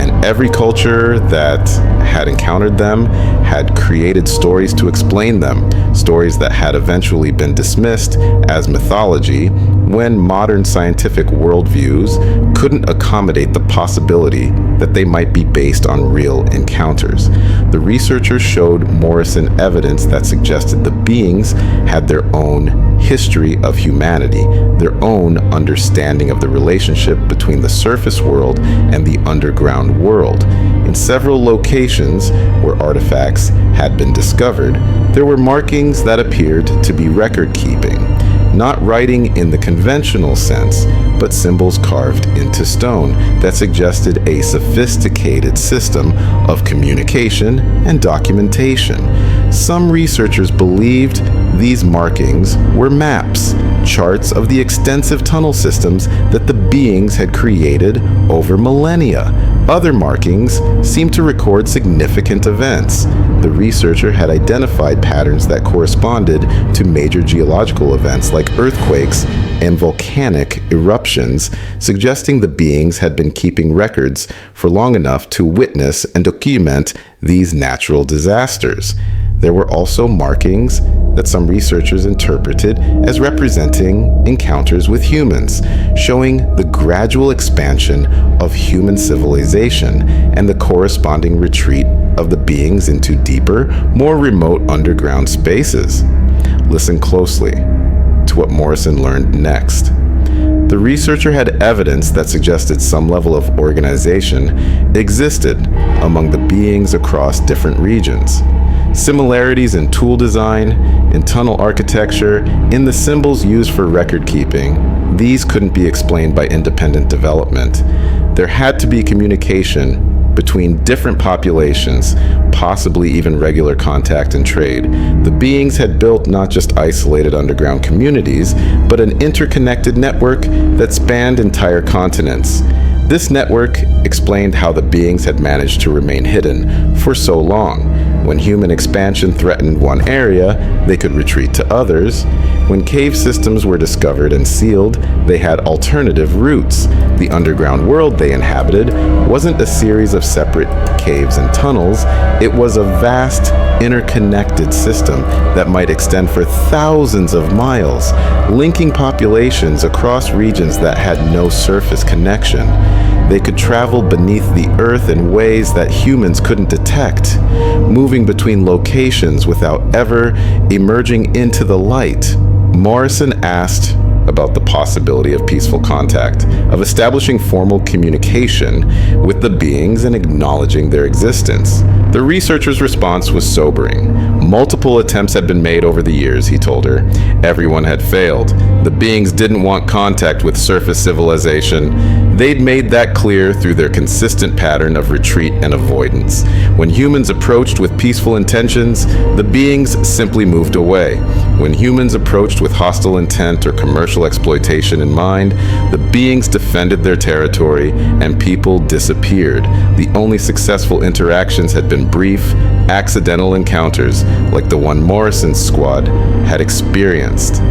And every culture that had encountered them had created stories to explain them, stories that had eventually been dismissed as mythology when modern scientific worldviews couldn't accommodate the possibility that they might be based on real encounters. The researchers showed Morrison evidence that suggested the beings had their own history of humanity, their own understanding of the relationship between the surface world and the underground world. In several locations where artifacts had been discovered, there were markings that appeared to be record-keeping, not writing in the conventional sense, but symbols carved into stone that suggested a sophisticated system of communication and documentation. Some researchers believed these markings were maps, charts of the extensive tunnel systems that the beings had created over millennia. Other markings seemed to record significant events. The researcher had identified patterns that corresponded to major geological events like earthquakes and volcanic eruptions, suggesting the beings had been keeping records for long enough to witness and document these natural disasters. There were also markings that some researchers interpreted as representing encounters with humans, showing the gradual expansion of human civilization and the corresponding retreat of the beings into deeper, more remote underground spaces. Listen closely to what Morrison learned next. The researcher had evidence that suggested some level of organization existed among the beings across different regions. Similarities in tool design, in tunnel architecture, in the symbols used for record keeping, these couldn't be explained by independent development. There had to be communication between different populations, possibly even regular contact and trade. The beings had built not just isolated underground communities, but an interconnected network that spanned entire continents. This network explained how the beings had managed to remain hidden for so long. When human expansion threatened one area, they could retreat to others. When cave systems were discovered and sealed, they had alternative routes. The underground world they inhabited wasn't a series of separate caves and tunnels. It was a vast, interconnected system that might extend for thousands of miles, linking populations across regions that had no surface connection. They could travel beneath the earth in ways that humans couldn't detect, moving between locations without ever emerging into the light. Morrison asked, about the possibility of peaceful contact, of establishing formal communication with the beings and acknowledging their existence. The researcher's response was sobering. Multiple attempts had been made over the years, he told her. Everyone had failed. The beings didn't want contact with surface civilization. They'd made that clear through their consistent pattern of retreat and avoidance. When humans approached with peaceful intentions, the beings simply moved away. When humans approached with hostile intent or commercial exploitation in mind, the beings defended their territory and people disappeared. The only successful interactions had been brief, accidental encounters like the one Morrison's squad had experienced.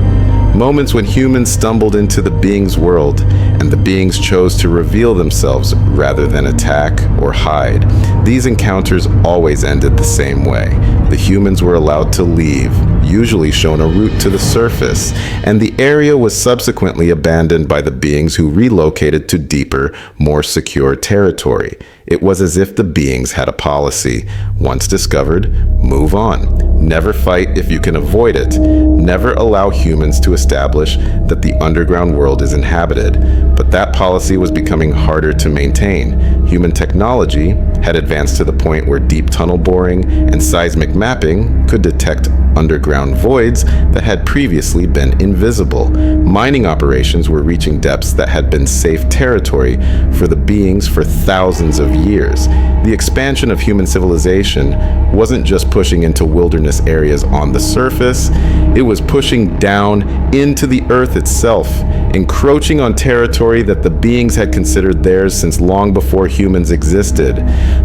Moments when humans stumbled into the beings' world and the beings chose to reveal themselves rather than attack or hide. These encounters always ended the same way. The humans were allowed to leave, usually shown a route to the surface, and the area was subsequently abandoned by the beings who relocated to deeper, more secure territory. It was as if the beings had a policy. Once discovered, move on. Never fight if you can avoid it. Never allow humans to establish that the underground world is inhabited. But that policy was becoming harder to maintain. Human technology had advanced to the point where deep tunnel boring and seismic mapping could detect underground voids that had previously been invisible. Mining operations were reaching depths that had been safe territory for the beings for thousands of years. The expansion of human civilization wasn't just pushing into wilderness areas on the surface, it was pushing down into the earth itself, encroaching on territory that the beings had considered theirs since long before humans existed.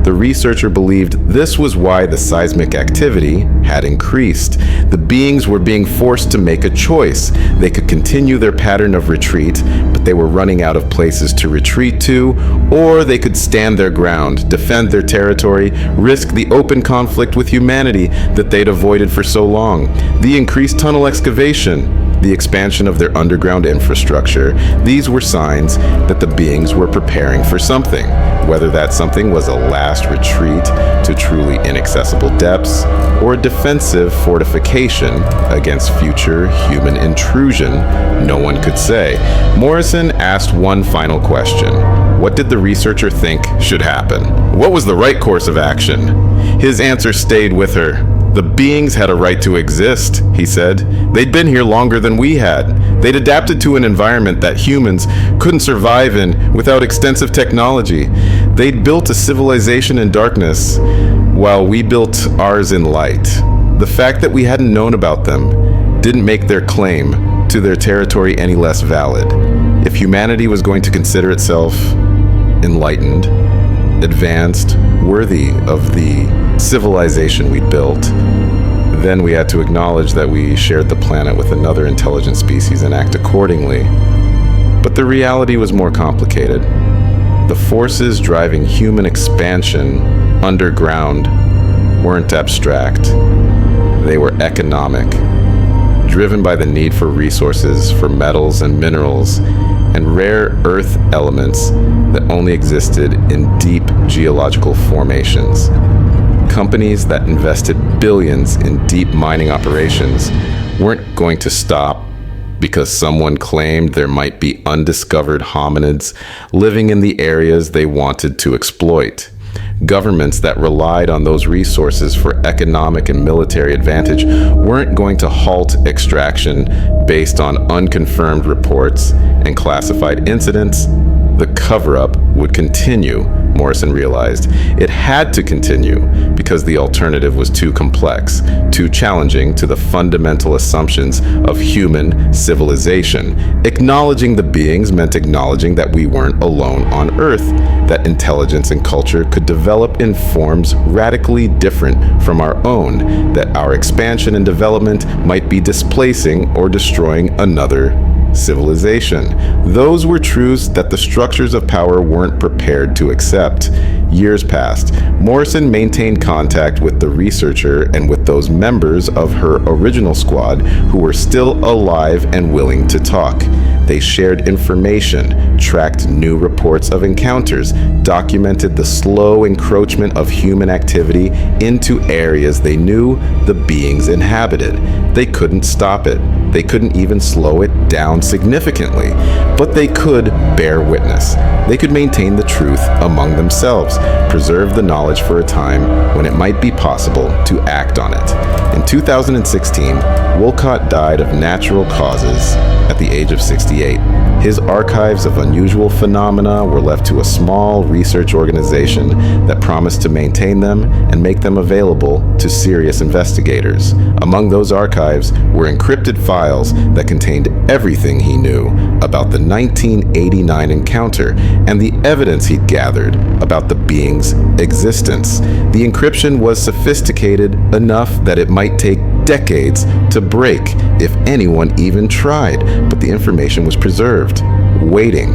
The researcher believed this was why the seismic activity had increased. The beings were being forced to make a choice. They could continue their pattern of retreat, but they were running out of places to retreat to, or they could stand their ground, defend their territory, risk the open conflict with humanity that they'd avoided for so long. The increased tunnel excavation, the expansion of their underground infrastructure, these were signs that the beings were preparing for something, whether that something was a last retreat to truly inaccessible depths or a defensive fortification against future human intrusion. No one could say. Morrison asked one final question. What did the researcher think should happen? What was the right course of action? His answer stayed with her. The beings had a right to exist, he said. They'd been here longer than we had. They'd adapted to an environment that humans couldn't survive in without extensive technology. They'd built a civilization in darkness, while we built ours in light. The fact that we hadn't known about them didn't make their claim to their territory any less valid. If humanity was going to consider itself enlightened, advanced, worthy of the civilization we built, then we had to acknowledge that we shared the planet with another intelligent species and act accordingly. But the reality was more complicated. The forces driving human expansion underground weren't abstract. They were economic, driven by the need for resources, for metals and minerals, and rare earth elements that only existed in deep geological formations. Companies that invested billions in deep mining operations weren't going to stop because someone claimed there might be undiscovered hominids living in the areas they wanted to exploit. Governments that relied on those resources for economic and military advantage weren't going to halt extraction based on unconfirmed reports and classified incidents. The cover-up would continue, Morrison realized. It had to continue because the alternative was too complex, too challenging to the fundamental assumptions of human civilization. Acknowledging the beings meant acknowledging that we weren't alone on Earth, that intelligence and culture could develop in forms radically different from our own, that our expansion and development might be displacing or destroying another civilization. Those were truths that the structures of power weren't prepared to accept. Years passed. Morrison maintained contact with the researcher and with those members of her original squad who were still alive and willing to talk. They shared information, tracked new reports of encounters, documented the slow encroachment of human activity into areas they knew the beings inhabited. They couldn't stop it. They couldn't even slow it down significantly, but they could bear witness. They could maintain the truth among themselves, preserve the knowledge for a time when it might be possible to act on it. In 2016, Wolcott died of natural causes at the age of 68. His archives of unusual phenomena were left to a small research organization that promised to maintain them and make them available to serious investigators. Among those archives were encrypted files that contained everything he knew about the 1989 encounter and the evidence he'd gathered about the being's existence. The encryption was sophisticated enough that it might take decades to break if anyone even tried, but the information was preserved, waiting.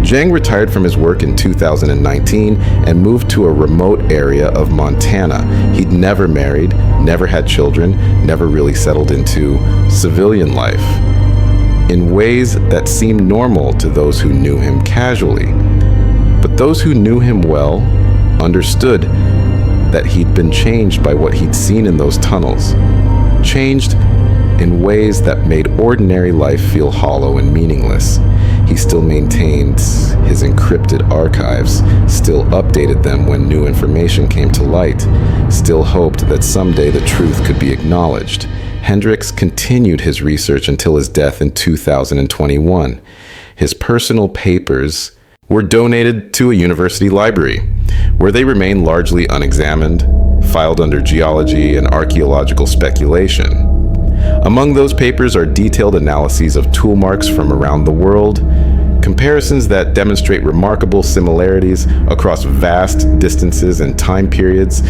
Zhang retired from his work in 2019 and moved to a remote area of Montana. He'd never married, never had children, never really settled into civilian life in ways that seemed normal to those who knew him casually. But those who knew him well understood that he'd been changed by what he'd seen in those tunnels. Changed in ways that made ordinary life feel hollow and meaningless. He still maintained his encrypted archives, still updated them when new information came to light, still hoped that someday the truth could be acknowledged. Hendricks continued his research until his death in 2021. His personal papers were donated to a university library, where they remain largely unexamined, filed under geology and archaeological speculation. Among those papers are detailed analyses of tool marks from around the world, comparisons that demonstrate remarkable similarities across vast distances and time periods,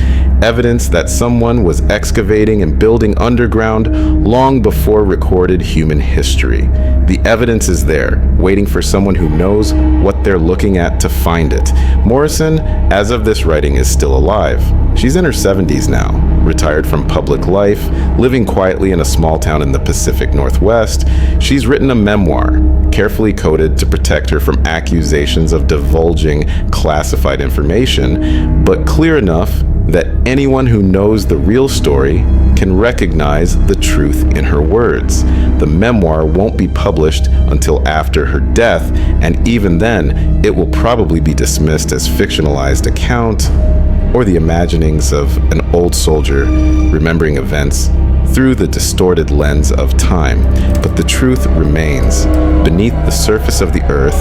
evidence that someone was excavating and building underground long before recorded human history. The evidence is there, waiting for someone who knows what they're looking at to find it. Morrison, as of this writing, is still alive. She's in her 70s now, retired from public life, living quietly in a small town in the Pacific Northwest. She's written a memoir, carefully coded to protect her from accusations of divulging classified information, but clear enough that anyone who knows the real story can recognize the truth in her words. The memoir won't be published until after her death, and even then, it will probably be dismissed as fictionalized account or the imaginings of an old soldier remembering events through the distorted lens of time. But the truth remains. Beneath the surface of the earth,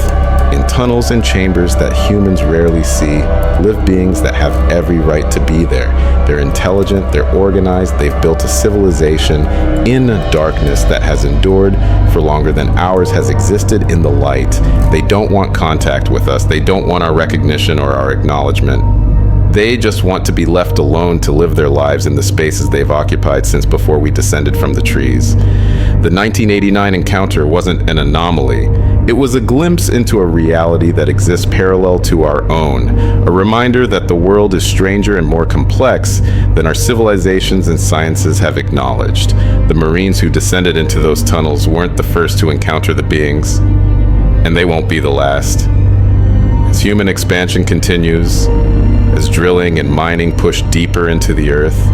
in tunnels and chambers that humans rarely see, live beings that have every right to be there. They're intelligent, they're organized, they've built a civilization in darkness that has endured for longer than ours has existed in the light. They don't want contact with us. They don't want our recognition or our acknowledgement. They just want to be left alone to live their lives in the spaces they've occupied since before we descended from the trees. The 1989 encounter wasn't an anomaly. It was a glimpse into a reality that exists parallel to our own, a reminder that the world is stranger and more complex than our civilizations and sciences have acknowledged. The Marines who descended into those tunnels weren't the first to encounter the beings, and they won't be the last. As human expansion continues, as drilling and mining push deeper into the earth,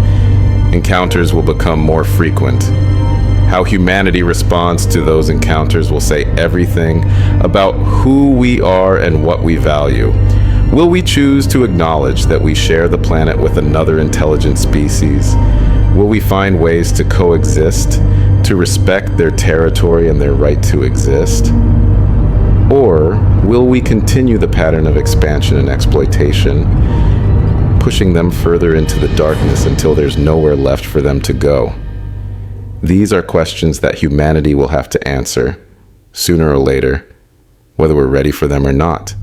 encounters will become more frequent. How humanity responds to those encounters will say everything about who we are and what we value. Will we choose to acknowledge that we share the planet with another intelligent species? Will we find ways to coexist, to respect their territory and their right to exist? Or will we continue the pattern of expansion and exploitation, pushing them further into the darkness until there's nowhere left for them to go? These are questions that humanity will have to answer, sooner or later, whether we're ready for them or not.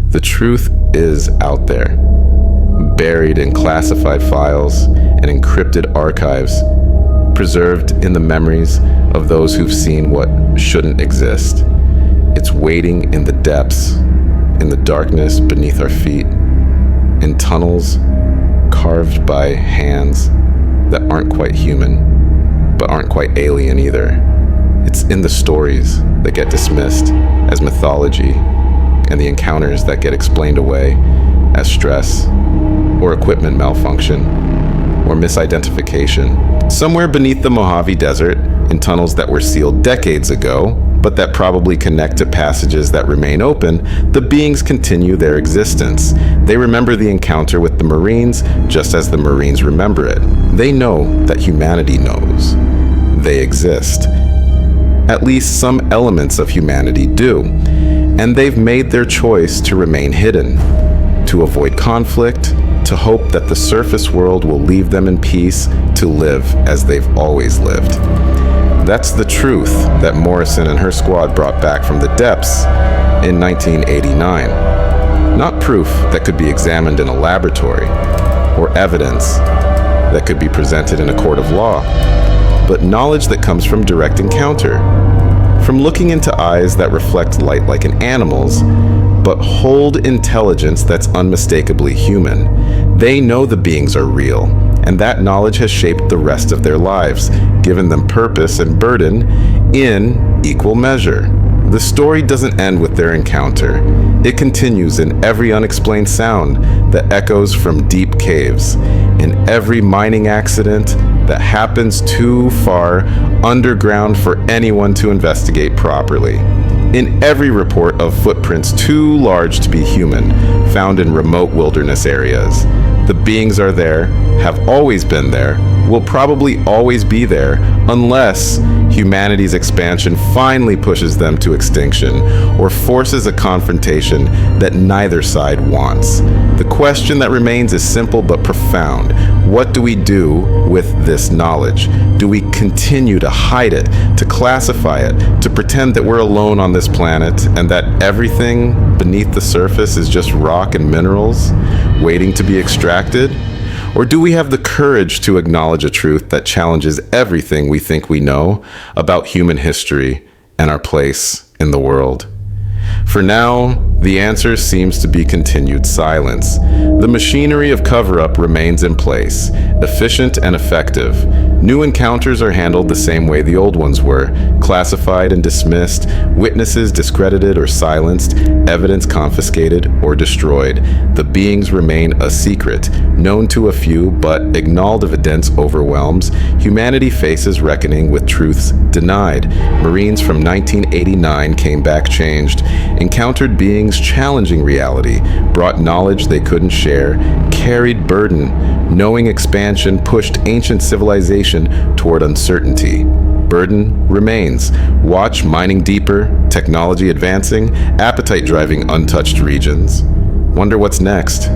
The truth is out there, buried in classified files and encrypted archives, preserved in the memories of those who've seen what shouldn't exist. It's waiting in the depths, in the darkness beneath our feet, in tunnels carved by hands that aren't quite human, but aren't quite alien either. It's It's in the stories that get dismissed as mythology and the encounters that get explained away as stress or equipment malfunction or misidentification. Somewhere beneath the Mojave Desert, in tunnels that were sealed decades ago, but that probably connect to passages that remain open, the beings continue their existence. They remember the encounter with the Marines just as the Marines remember it. They know that humanity knows. They exist. At least some elements of humanity do. And they've made their choice to remain hidden, to avoid conflict, to hope that the surface world will leave them in peace to live as they've always lived. That's the truth that Morrison and her squad brought back from the depths in 1989. Not proof that could be examined in a laboratory or evidence that could be presented in a court of law, but knowledge that comes from direct encounter, from looking into eyes that reflect light like an animal's, but hold intelligence that's unmistakably human. They know the beings are real, and that knowledge has shaped the rest of their lives, given them purpose and burden in equal measure. The story doesn't end with their encounter. It continues in every unexplained sound that echoes from deep caves, in every mining accident that happens too far underground for anyone to investigate properly, in every report of footprints too large to be human, found in remote wilderness areas. The beings are there, have always been there, will probably always be there, unless humanity's expansion finally pushes them to extinction or forces a confrontation that neither side wants. The question that remains is simple but profound. What do we do with this knowledge? Do we continue to hide it, to classify it, to pretend that we're alone on this planet and that everything beneath the surface is just rock and minerals waiting to be extracted? Or do we have the courage to acknowledge a truth that challenges everything we think we know about human history and our place in the world? For now, the answer seems to be continued silence. The machinery of cover-up remains in place, efficient and effective. New encounters are handled the same way the old ones were, classified and dismissed, witnesses discredited or silenced, evidence confiscated or destroyed. The beings remain a secret, known to a few, but acknowledged evidence overwhelms. Humanity faces reckoning with truths denied. Marines from 1989 came back changed, encountered beings challenging reality, brought knowledge they couldn't share, carried burden, knowing expansion pushed ancient civilization toward uncertainty. Burden remains. Watch mining deeper, technology advancing, appetite driving untouched regions. Wonder what's next?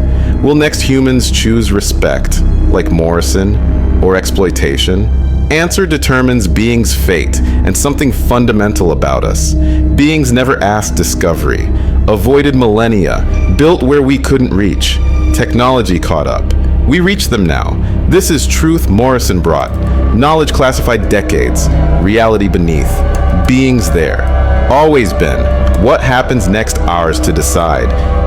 Will next humans choose respect, like Morrison, or exploitation? Answer determines beings' fate and something fundamental about us. Beings never asked discovery, avoided millennia, built where we couldn't reach. Technology caught up. We reach them now. This is truth Morrison brought. Knowledge classified decades. Reality beneath. Beings there. Always been. What happens next ours to decide.